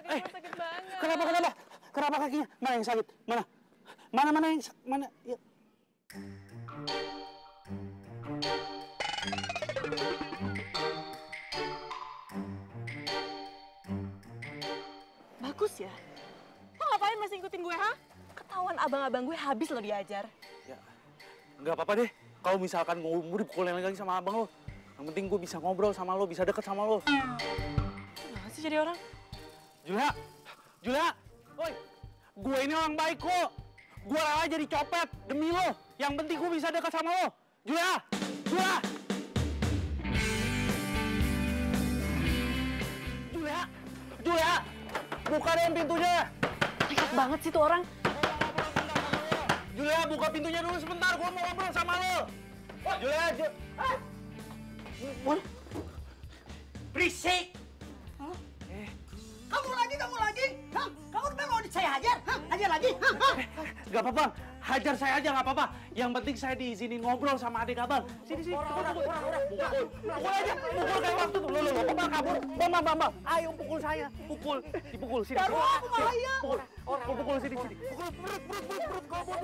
kaki gue sakit banget. Kenapa kakinya? Mana yang sakit? Mana? Mana yang mana? Ya. Bagus ya. Lo ngapain masih ngikutin gue, ha? Ketahuan abang-abang gue habis lo diajar. Ya, nggak apa-apa deh. Kalau misalkan gue dipukulin lagi sama abang lo, yang penting gue bisa ngobrol sama lo, bisa deket sama lo. Gimana sih jadi orang? Julia, woi, gue ini orang baik kok. Gue rela jadi copet demi lo. Yang penting gue bisa deket sama lo. Julia. Julia, bukain pintunya. Nekat banget sih tuh orang. Julia, buka pintunya dulu sebentar. Gue mau ngobrol sama lo. Julia, Berisik! Kamu lagi? Hah? Kamu kan mau saya hajar? Hah? Hajar lagi? Hah? Gak apa-apa, hajar saya aja gak apa-apa. Yang penting saya diizinin ngobrol sama adik abang. Sini. Pukul aja, pukul kayak waktu tuh. Lo, apa kabur? Bang, ayo pukul saya. Dipukul, sini. Baru aku bahaya. Pukul sini. Pukul perut, kabur.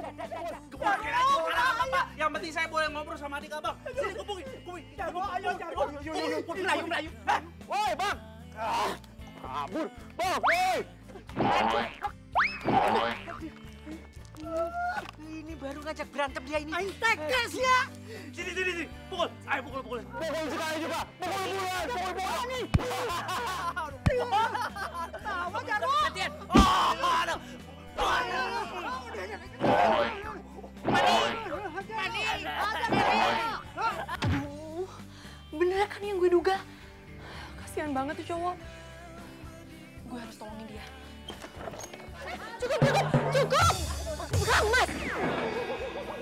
Apa? Yang penting saya boleh ngobrol sama adik abang. Sini, kumpulin. Ayo. Melayu. Woi, Bang. Kabur, Bang, woi. Ini baru ngajak berantem dia ini. Aing tegas ya. Sini. Pukul. Ayo pukul. Pukul sekali juga. Pukul bola nih. Tawa Jarwo. Latihan. Aduh. Aduh, bener kan yang gue duga? Kasihan banget tuh cowok. Gue harus tolongin dia. Cukup! Kang Mas!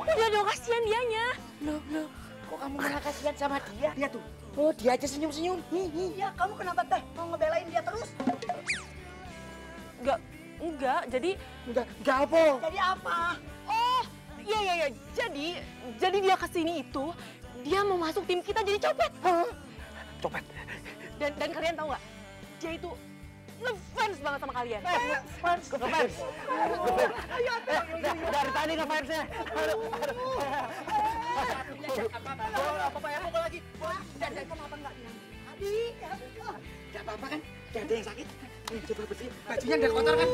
Udah dong, kasihan dianya. Loh, kok kamu malah kasihan sama dia? Dia tuh, oh dia aja senyum-senyum. Iya, kamu kenapa teh mau ngebelain dia terus? Enggak, jadi... Enggak apa? Jadi apa? Oh, iya. Jadi dia kesini itu, dia mau masuk tim kita jadi copet. Copet. Dan kalian tahu nggak? Dia itu ngefans banget sama kalian. Ngefans. Dari tadi ngefansnya. Apa ya, pukul lagi. Dan kenapa nggak bilang tadi? Gak apa-apa kan? Gak ada yang sakit. Coba bersih. Bajunya udah kotor kan?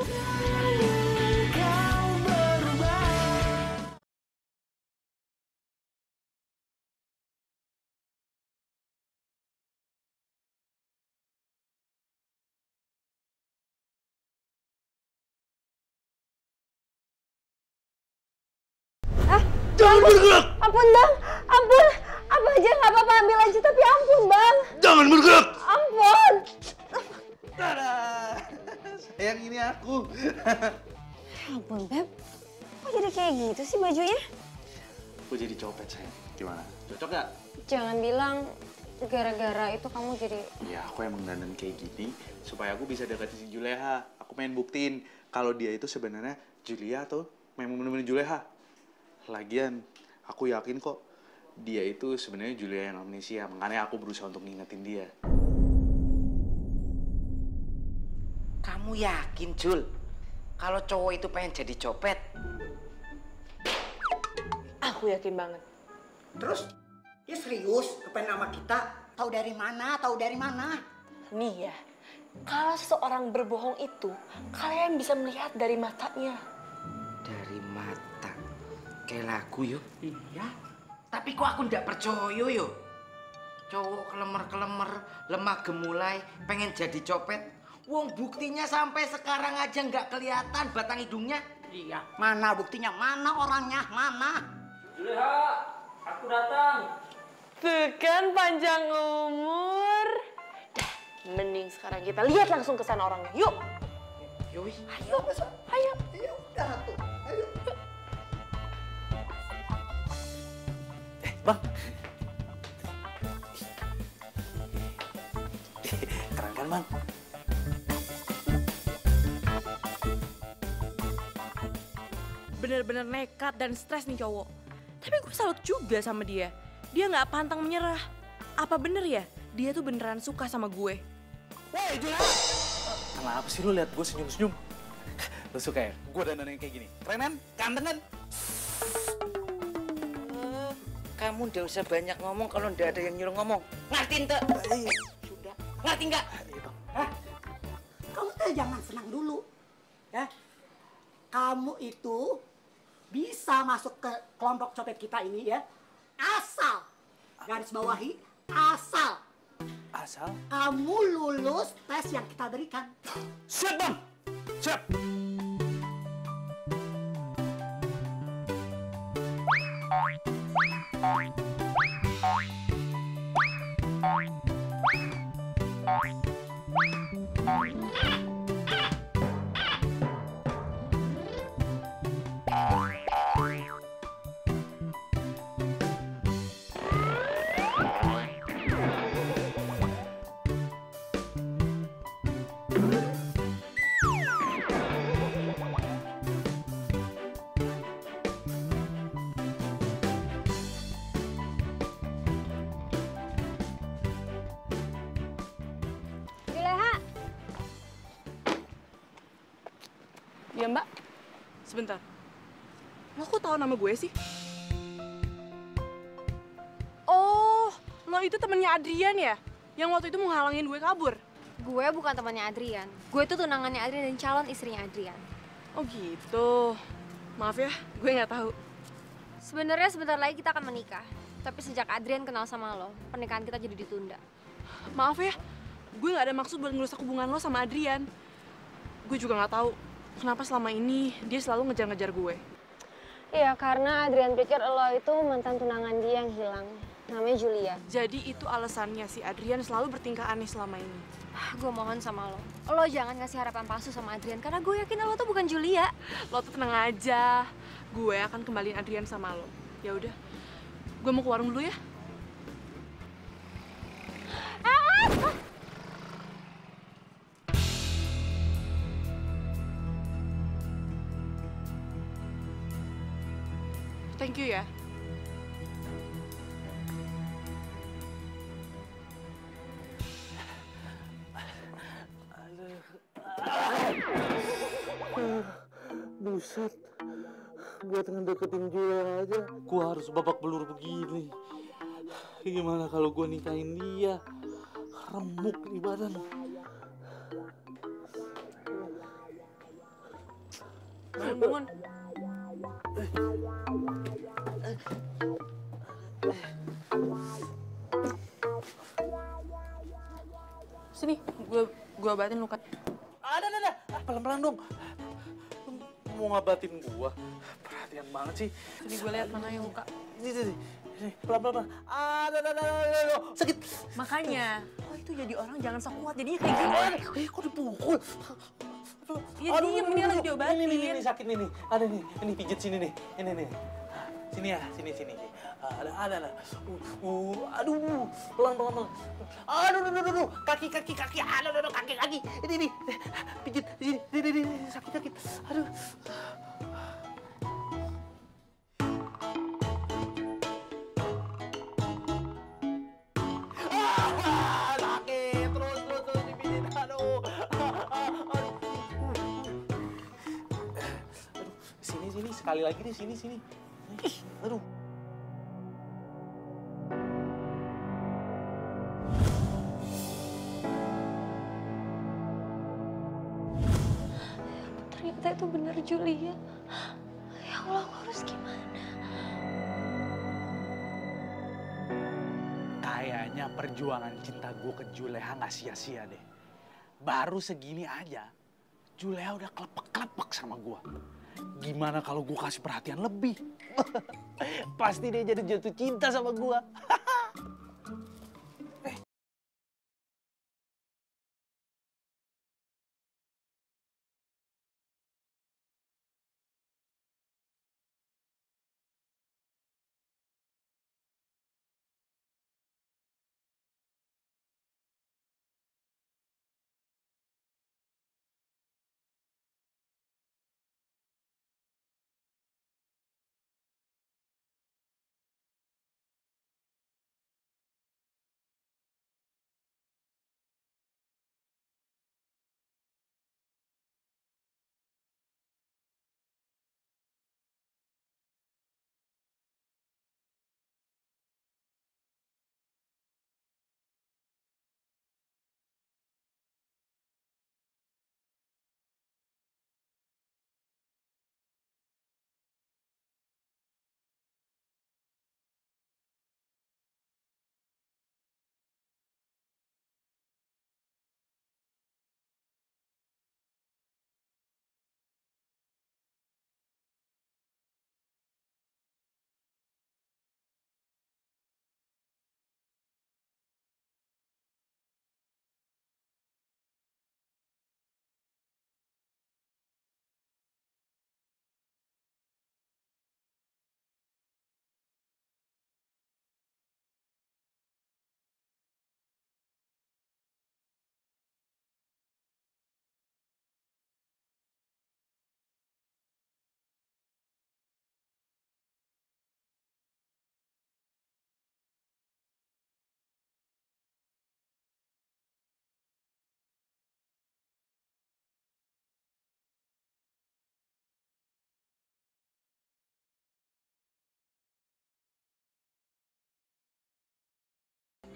Jangan bergerak! Ampun bang, ampun. Apa aja nggak apa-apa, ambil aja tapi ampun bang. Jangan bergerak! Ampun. Dadah! Sayang, ini aku. Ampun Beb, kok jadi kayak gitu sih bajunya? Aku jadi copet, sayang. Gimana? Cocok gak? Jangan bilang gara-gara itu kamu jadi... Ya, aku emang dandan kayak gini supaya aku bisa deketin si Juleha. Aku pengen buktiin kalau dia itu sebenarnya Julia atau memang bener-bener Juleha. Lagian, aku yakin kok dia itu sebenarnya Julia yang amnesia. Makanya aku berusaha untuk ngingetin dia. Kamu yakin, Jul? Kalau cowok itu pengen jadi copet? Aku yakin banget. Terus dia serius kepengen sama kita? Tahu dari mana? Nih ya, kalau seseorang berbohong itu, kalian bisa melihat dari matanya. Dari mata. Kayak lagu yuk. Iya. Tapi kok aku ndak percaya yuk. Cowok kelemer-kelemer, lemah gemulai, pengen jadi copet. Wong buktinya sampai sekarang aja nggak kelihatan batang hidungnya. Iya. Mana buktinya? Mana orangnya? Mana? Juleha, aku datang. Tuh kan panjang umur. Dah, mending sekarang kita lihat langsung ke sana orangnya. Yuk. Yoi. Ayo. Ya udah tuh. Ayo. Bang. Keren kan, Bang? Bener-bener nekat dan stres nih cowok. Tapi gue salut juga sama dia. Dia nggak pantang menyerah. Apa bener ya? Dia tuh beneran suka sama gue. Woi, Juleha! Kenapa sih lu lihat gue senyum-senyum? Lu suka ya? Gue dandannya kayak gini. Keren kan? Ganteng kan? Kamu udah usah banyak ngomong kalau ndak ada yang nyuruh ngomong. Ngerti ente? Sudah. Ngerti nggak? Hah? Kamu tuh jangan senang dulu. Ya. Kamu itu bisa masuk ke kelompok copet kita ini ya. Asal, garis bawahi, asal kamu lulus tes yang kita berikan. Siap, Bang! Siap! Juleha, Ya mbak, sebentar. Lo kok tahu nama gue sih? Oh, lo itu temennya Adrian ya? Yang waktu itu menghalangin gue kabur? gue bukan temannya Adrian. Gue tuh tunangannya Adrian dan calon istrinya Adrian. Oh gitu. Maaf ya, gue nggak tahu. Sebenarnya sebentar lagi kita akan menikah. Tapi sejak Adrian kenal sama lo, pernikahan kita jadi ditunda. Maaf ya, gue nggak ada maksud buat ngerusak hubungan lo sama Adrian. Gue juga nggak tahu kenapa selama ini dia selalu ngejar-ngejar gue. Iya, karena Adrian pikir lo itu mantan tunangan dia yang hilang. Namanya Julia. Jadi itu alasannya si Adrian selalu bertingkah aneh selama ini. Gue mohon sama lo. Lo jangan ngasih harapan palsu sama Adrian, karena gue yakin lo tuh bukan Julia. Lo tuh tenang aja. Gue akan kembaliin Adrian sama lo. Ya udah, gue mau ke warung dulu ya. Thank you ya. Buset, buat ngedeketin Juleha aja, gue harus babak belur begini. Gimana kalau gue nikahin dia? Remuk di badan. Bangun. Sini, gue obatin luka. Ada. Pelan-pelan dong. Mau ngabatin gua? Perhatian banget sih. Sini gue lihat mana yang luka. Ini. Pelan-pelan. Ada. Sakit. Makanya, lo itu jadi orang jangan sok kuat, jadinya kayak gini. Kok dipukul? Ya diem, ini lagi diobatin. Ini sakit nih. Ada nih. Ini pijit sini nih. Ini nih. Sini ya, sini. Ada. Aduh, pelan. Aduh, kaki. Aduh, kaki. Ini, pijit sini, sakit. Aduh. Sakit, terus dipijit. Aduh. Sini, sekali lagi deh, sini. Aduh. Ternyata itu benar Julia. Ya Allah, aku harus gimana? Kayaknya perjuangan cinta gue ke Juleha nggak sia-sia deh. Baru segini aja, Juleha udah klepek-klepek sama gue. Gimana kalau gue kasih perhatian lebih? Pasti dia jadi jatuh cinta sama gue.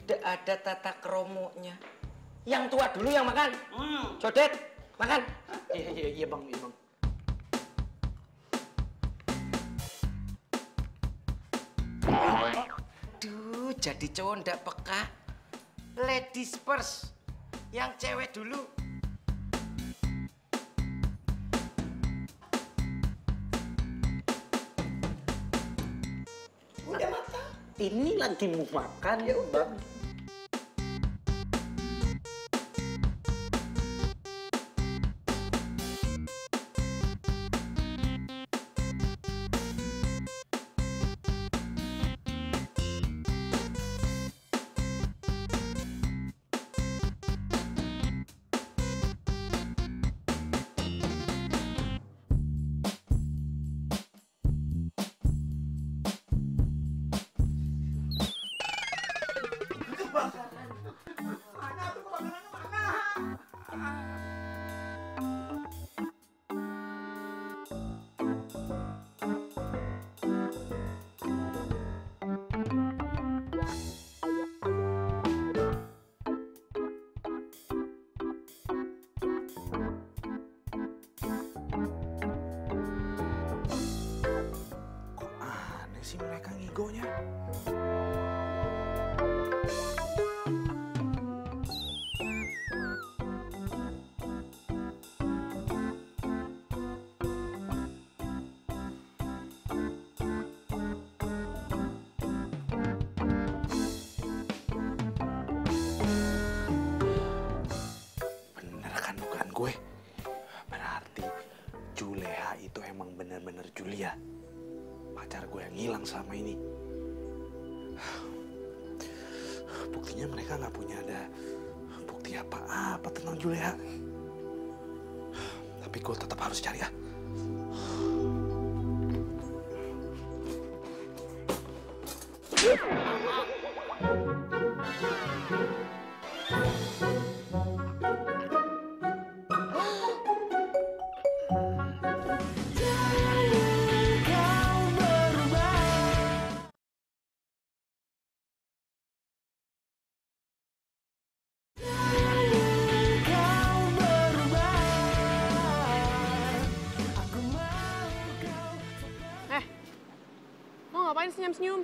Tidak ada tata kromonya. Yang tua dulu yang makan. Jodet, makan. Iya bang, iya bang. Duh, jadi cowok ndak peka. Ladies first. Yang cewek dulu. Udah matang. Ini lagi mau makan ya bang. Sih mereka ngigonya. Bener kan bukan gue? Berarti Juleha itu emang bener-bener Julia. Pacar gue yang hilang selama ini. Buktinya mereka nggak punya ada bukti apa-apa tentang Juleha. Tapi gue tetap harus cari ya. Lo ngapain senyum-senyum?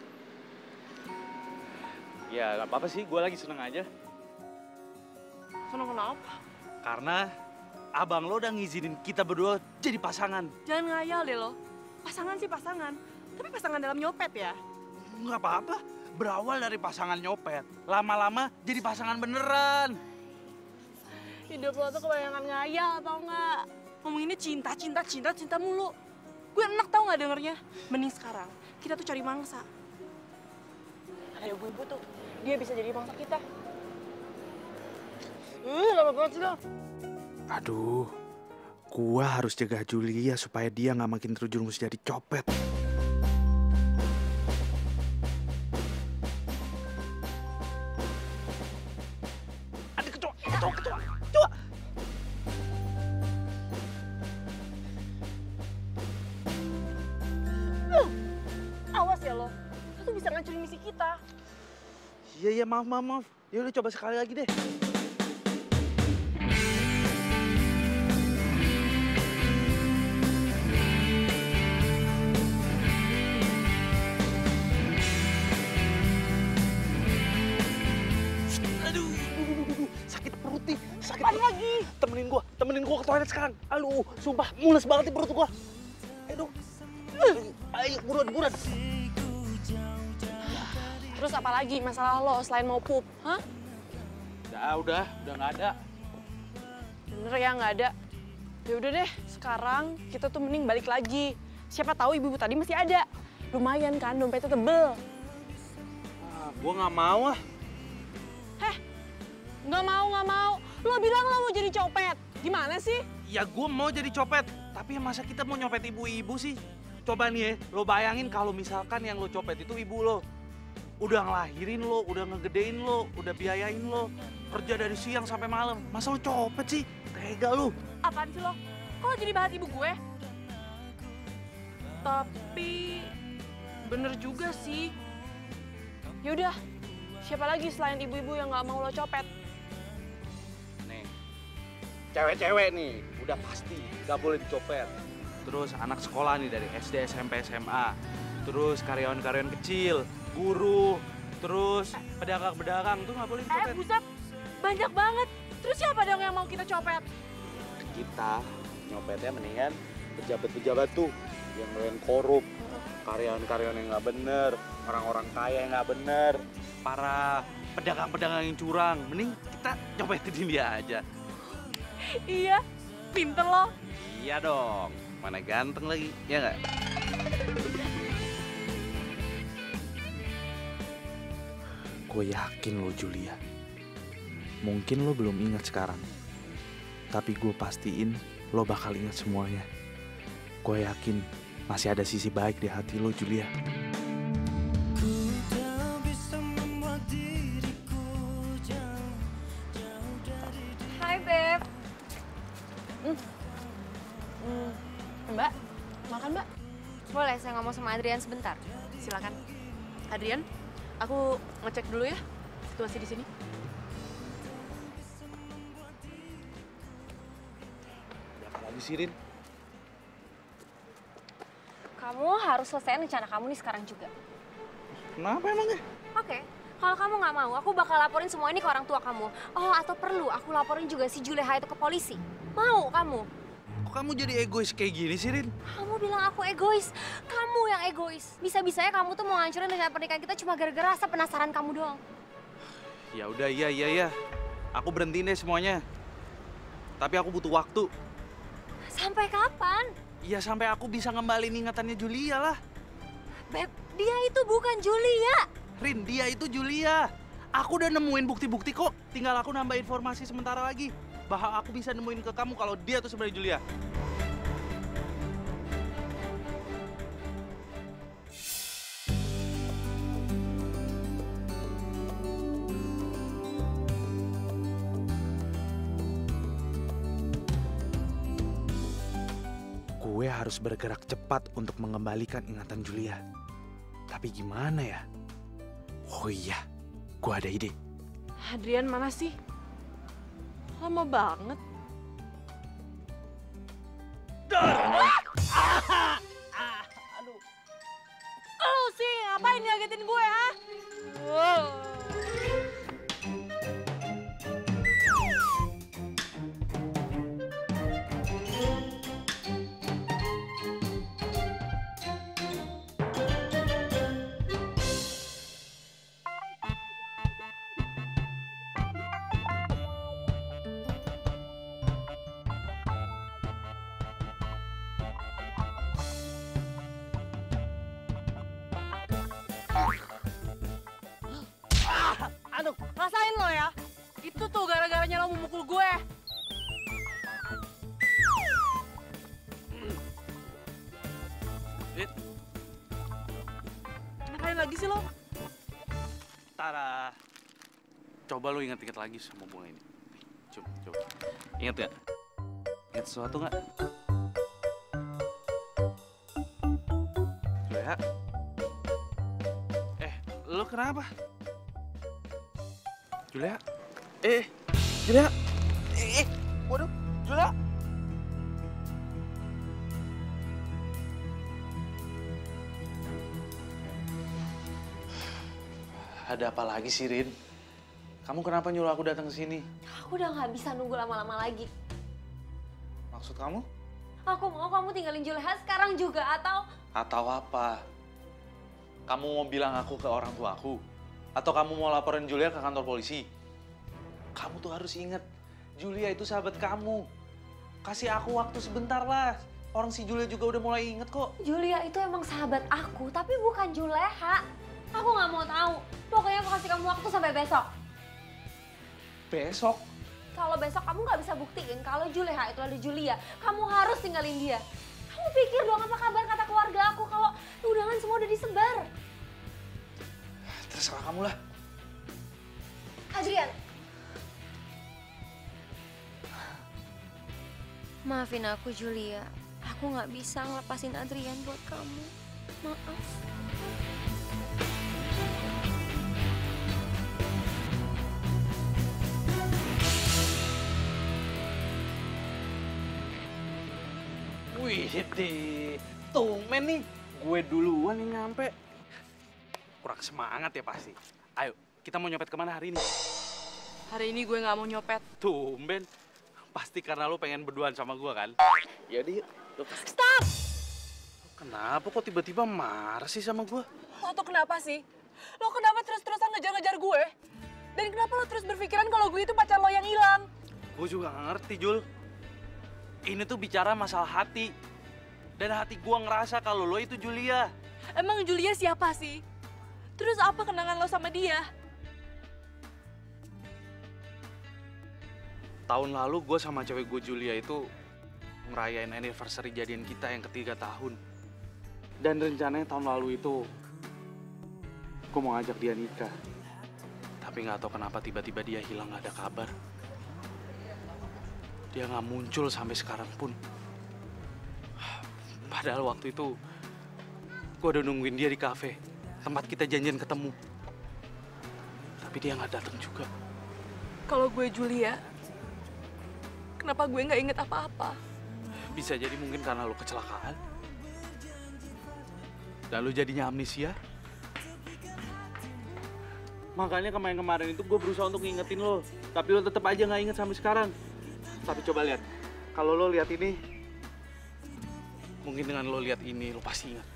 Ya nggak apa-apa sih, gue lagi seneng aja. Seneng kenapa? Karena abang lo udah ngizinin kita berdua jadi pasangan. Jangan ngayal deh lo. Pasangan sih pasangan, tapi pasangan dalam nyopet ya. Nggak apa-apa, berawal dari pasangan nyopet. Lama-lama jadi pasangan beneran. Hidup lo tuh kebanyakan ngayal tau nggak? Ngomonginnya cinta, cinta, cinta, cinta mulu. Gue enak tau nggak dengernya. Mending sekarang kita tuh cari mangsa. Ada ibu-ibu tuh, dia bisa jadi mangsa kita. Lama banget sih lo. Aduh, gua harus jaga Julia supaya dia nggak makin terjerumus jadi copet. Ada kecoa. Awas ya lo, lo tuh bisa ngancurin misi kita. Iya, maaf. Ya udah coba sekali lagi deh. Aduh, sakit perut nih, sakit perut. Lagi. Temenin gua ke toilet sekarang. Aduh, sumpah mules banget nih perut gua. Aduh. Ayo, buruan. Terus apa lagi masalah lo selain mau pup? Hah? Udah nggak ada. Bener ya nggak ada. Ya udah deh, sekarang kita tuh mending balik lagi. Siapa tahu ibu-ibu tadi masih ada. Lumayan kan, dompetnya tebel. Gua nggak mau ah. Heh, nggak mau. Lo bilang lo mau jadi copet. Gimana sih? Ya gua mau jadi copet, tapi masa kita mau nyopet ibu-ibu sih? Coba nih ya, lo bayangin kalau misalkan yang lo copet itu ibu lo. Udah ngelahirin lo, udah ngegedein lo, udah biayain lo. Kerja dari siang sampai malam. Masa lo copet sih? Tega lo. Apaan sih lo? Kok lo jadi bahas ibu gue? Tapi bener juga sih. Yaudah, Siapa lagi selain ibu-ibu yang nggak mau lo copet? Nih, cewek-cewek nih, udah pasti nggak boleh dicopet. Terus anak sekolah nih dari SD, SMP, SMA. Terus karyawan-karyawan kecil, guru, terus pedagang-pedagang tuh nggak boleh dicopet. Buset, banyak banget. Terus siapa dong yang mau kita copet? Kita nyopetnya mendingan pejabat-pejabat tuh yang ngelain korup, karyawan-karyawan yang nggak bener, orang-orang kaya yang nggak bener, para pedagang-pedagang yang curang. Mending kita nyopetin dia aja. Iya, pinter lo. Iya dong, mana ganteng lagi, ya nggak? Gue yakin lo Julia, mungkin lo belum ingat sekarang, tapi gue pastiin lo bakal ingat semuanya. Gue yakin masih ada sisi baik di hati lo Julia. Hai, Beb. Mbak, makan Mbak. Boleh saya ngomong sama Adrian sebentar? Silakan. Adrian, aku ngecek dulu ya situasi di sini. Apa lagi sih, Rin? Kamu harus selesaiin rencana kamu nih sekarang juga. Kenapa emangnya? Oke, kalau kamu nggak mau, aku bakal laporin semua ini ke orang tua kamu. Oh, atau perlu aku laporin juga si Juleha itu ke polisi. Mau kamu? Kok kamu jadi egois kayak gini sih, Rin? Kamu bilang aku egois. Kamu yang egois. Bisa-bisanya kamu tuh mau ngancurin rencana pernikahan kita cuma gara-gara rasa penasaran kamu doang. Ya udah, iya. Aku berhentiin deh semuanya. Tapi aku butuh waktu. Sampai kapan? Ya sampai aku bisa ngembalin ingatannya Julia lah. Beb, dia itu bukan Julia. Rin, dia itu Julia. Aku udah nemuin bukti-bukti kok. Tinggal aku nambah informasi sementara lagi. Bahwa aku bisa nemuin ke kamu kalau dia tuh sebenarnya Julia. Gue harus bergerak cepat untuk mengembalikan ingatan Julia. Tapi gimana ya? Oh iya, gue ada ide. Adrian mana sih? Lama banget. Aduh. Lu sih ngapain ngagetin gue, ha? Aduh, rasain lo ya. Itu tuh gara-garanya lo memukul gue. Ngapain lagi sih lo? Tada. Coba lu ingat-ingat lagi sama bunga ini. Coba. Ingat gak? Ingat sesuatu gak? Julia? Lu kenapa? Julia? Julia? Waduh, Julia? Ada apa lagi sih, Rin? Kamu kenapa nyuruh aku datang ke sini? Aku udah nggak bisa nunggu lama-lama lagi. Maksud kamu? Aku mau kamu tinggalin Juleha sekarang juga, atau... Atau apa? Kamu mau bilang aku ke orang tua aku? Atau kamu mau laporin Julia ke kantor polisi? Kamu tuh harus ingat, Julia itu sahabat kamu. Kasih aku waktu sebentar lah. Orang si Julia juga udah mulai inget kok. Julia itu emang sahabat aku, tapi bukan Juleha. Aku nggak mau tahu. Pokoknya aku kasih kamu waktu sampai besok. Besok? Kalau besok kamu nggak bisa buktiin kalau Juleha itu adalah Julia, kamu harus tinggalin dia. Kamu pikir dong apa kabar kata keluarga aku kalau undangan semua udah disebar? Terserah kamu lah. Adrian. Maafin aku, Julia. Aku nggak bisa ngelepasin Adrian buat kamu. Maaf. Tumben nih, gue duluan yang nyampe. Kurang semangat ya pasti. Ayo, kita mau nyopet kemana hari ini? Hari ini gue nggak mau nyopet. Tumben, pasti karena lo pengen berduaan sama gue kan? Yaudah yuk. Stop! Kenapa kok tiba-tiba marah sih sama gue? Lo tuh kenapa sih? Lo kenapa terus-terusan ngejar-ngejar gue? Dan kenapa lo terus berpikiran kalau gue itu pacar lo yang hilang? Gue juga gak ngerti, Jul. Ini tuh bicara masalah hati. Dan hati gue ngerasa kalau lo itu Julia. Emang Julia siapa sih? Terus apa kenangan lo sama dia? Tahun lalu gue sama cewek gue Julia itu ngerayain anniversary jadian kita yang ke-3 tahun. Dan rencananya tahun lalu itu gue mau ngajak dia nikah. Tapi nggak tahu kenapa tiba-tiba dia hilang, nggak ada kabar. Dia nggak muncul sampai sekarang pun. Padahal waktu itu gue udah nungguin dia di kafe, tempat kita janjian ketemu. Tapi dia nggak datang juga. Kalau gue Julia, kenapa gue nggak inget apa-apa? Bisa jadi mungkin karena lo kecelakaan. Dan lo jadinya amnesia. Makanya kemarin-kemarin itu gue berusaha untuk ngingetin lo. Tapi lo tetap aja nggak inget sampai sekarang. Tapi coba lihat. Kalau lo lihat ini, mungkin dengan lo lihat ini, lo pasti ingat.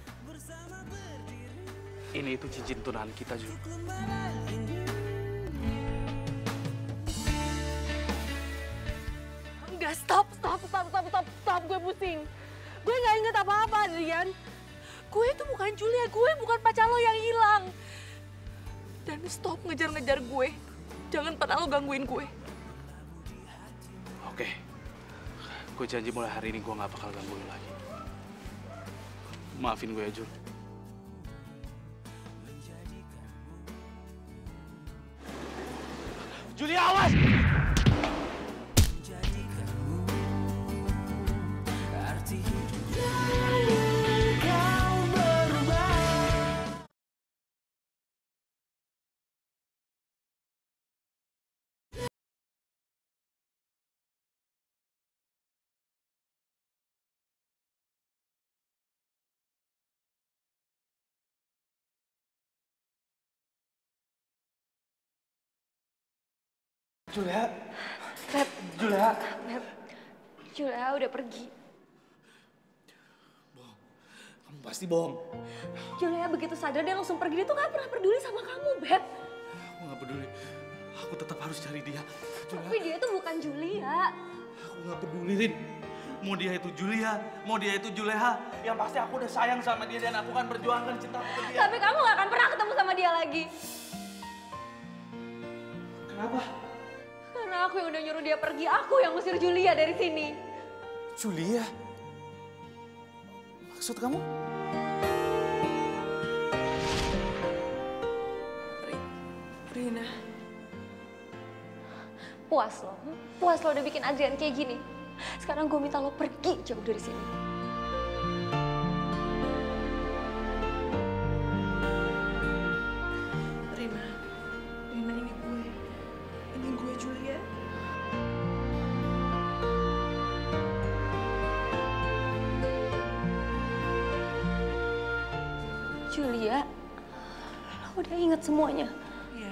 Ini itu cincin tunangan kita juga. Enggak, stop, gue pusing. Gue nggak inget apa-apa, Adrian. Gue itu bukan Julia, gue bukan pacar lo yang hilang. Dan stop ngejar-ngejar gue. Jangan pernah lo gangguin gue. Oke. Gue janji mulai hari ini gue nggak bakal ganggu lo lagi. Maafin gue ya, Jul. Julia, awas! Julia. Beb. Julia. Beb. Julia udah pergi. Bohong. Kamu pasti bohong. Julia begitu sadar dia langsung pergi. Dia tuh gak pernah peduli sama kamu, Beb. Aku gak peduli. Aku tetap harus cari dia. Julia. Tapi dia tuh bukan Julia. Aku gak peduli, Rin. Mau dia itu Julia, mau dia itu Juleha. Yang pasti aku udah sayang sama dia dan aku akan perjuangkan cintaku ke dia. Tapi kamu gak akan pernah ketemu sama dia lagi. Kenapa? Karena aku yang udah nyuruh dia pergi, aku yang ngusir Julia dari sini. Julia? Maksud kamu? Rina. Puas lo? Puas lo udah bikin Adrian kayak gini? Sekarang gue minta lo pergi jauh dari sini. Rina ini gue Julia. Julia, lo udah inget semuanya? Iya,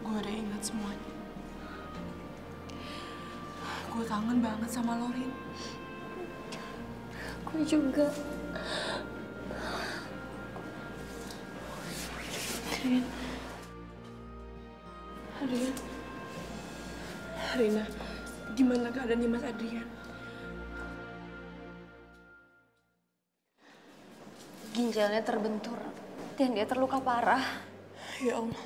gue udah ingat semuanya. Gue kangen banget sama Lorin. Gue juga. Adrian. Rina, gimana keadaannya Mas Adrian? Ginjalnya terbentur dan dia terluka parah. Ya Allah,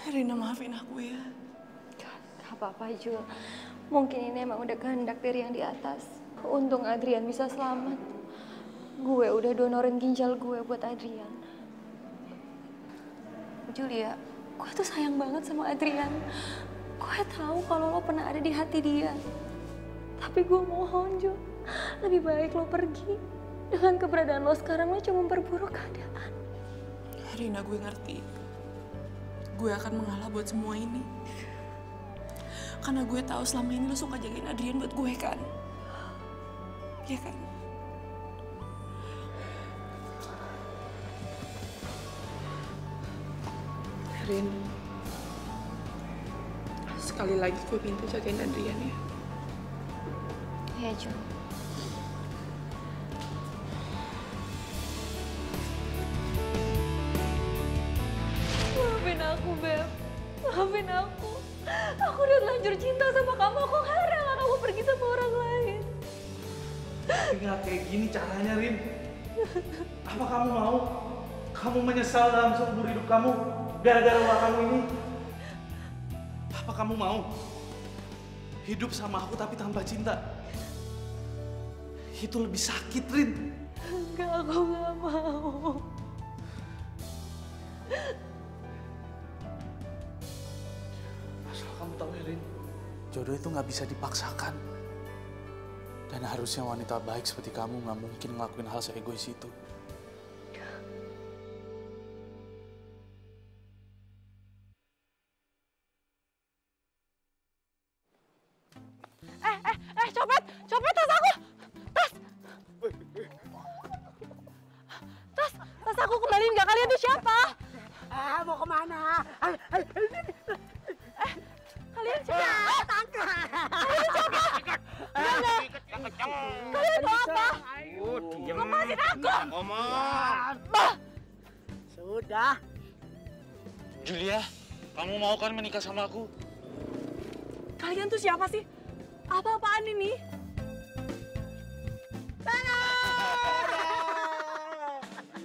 Rina maafin aku ya. Gak apa-apa, Jul. Mungkin ini emang udah kehendak dari yang di atas. Untung Adrian bisa selamat. Gue udah donorin ginjal gue buat Adrian. Julia, gue tuh sayang banget sama Adrian. Gue tahu kalau lo pernah ada di hati dia. Tapi gue mohon, Jul, lebih baik lo pergi. Dengan keberadaan lo sekarang, lo cuma memperburuk keadaan. Rina, gue ngerti. Gue akan mengalah buat semua ini. Karena gue tahu selama ini lo suka jagain Adrian buat gue kan. Ya kan? Rin, sekali lagi gue minta jagain Adrian ya. Iya, Jul. Maafin aku, Beb. Maafin aku. Aku udah terlanjur cinta sama kamu. Aku gak rela kamu pergi sama orang lain. Tapi nggak kayak gini caranya, Rin. Apa kamu mau? Kamu menyesal dalam seumur hidup kamu gara-gara ulah kamu ini? Apa kamu mau hidup sama aku tapi tanpa cinta? Itu lebih sakit, Rin. Enggak, aku gak mau. Asal kamu tahu ya, Rin, jodoh itu nggak bisa dipaksakan. Dan harusnya wanita baik seperti kamu nggak mungkin ngelakuin hal seegois itu. Copet! Copet tas aku! Tas! Tas aku kembaliin nggak? Kalian tuh siapa? Mau kemana? Kalian siapa? Kalian siapa? Kalian mau apa? Lepasin aku! Bah! Sudah. Julia, kamu mau kan menikah sama aku? Kalian tuh siapa sih? Apa-apaan ini?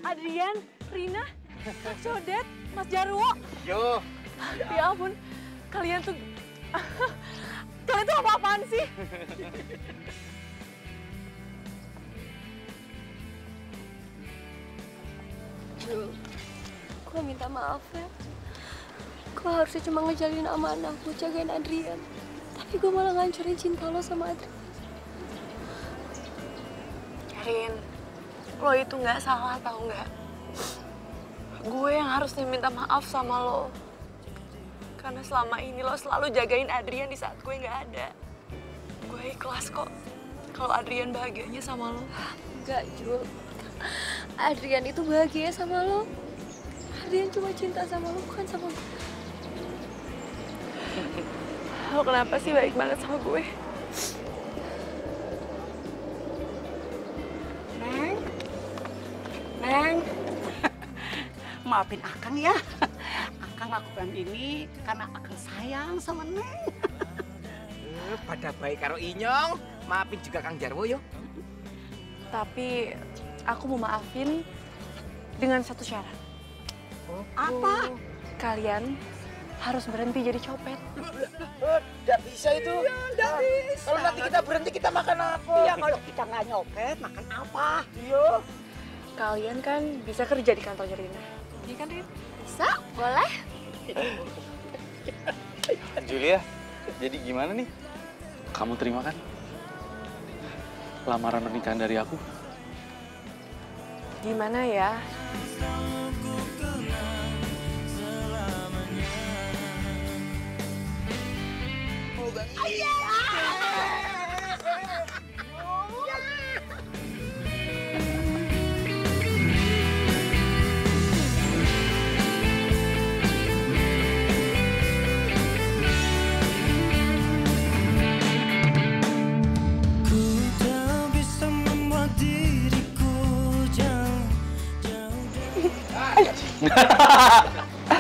Adrian, Rina, Codet, Mas Jarwo. Yo. Ya ampun, kalian tuh... kalian tuh apa-apaan sih? Jul, gue minta maaf ya. Gue harusnya cuma ngejalin amanah buat jagain Adrian. Tapi gue malah ngancurin cinta lo sama Adrian. Rin, lo itu nggak salah tau nggak? Gue yang harusnya minta maaf sama lo. Karena selama ini lo selalu jagain Adrian di saat gue nggak ada. Gue ikhlas kok kalau Adrian bahagianya sama lo. Enggak, Jul. Adrian itu bahagia sama lo. Adrian cuma cinta sama lo, bukan sama gue. Lo kenapa sih baik banget sama gue? Neng. Maafin Akang ya. Akang lakukan ini karena Akang sayang sama Neng. Pada baik karo Inyong, maafin juga Kang Jarwo yo. Tapi aku mau maafin dengan satu syarat. Apa? Kalian harus berhenti jadi copet. Nggak bisa itu. Nggak bisa. Kalau nanti kita berhenti, kita makan apa? Iya, kalau kita nggak nyopet, makan apa? Iya. Kalian kan bisa kerja di kantornya Rina. Iya kan, Rin? Bisa? Boleh? Julia, jadi gimana nih? Kamu terima kan lamaran pernikahan dari aku? Gimana ya?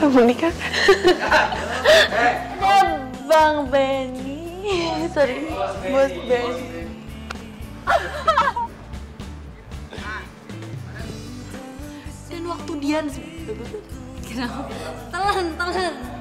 Menikah? Bang Benny. Sorry, Bos Benny. Dan waktu Dian... Kenapa? Telan.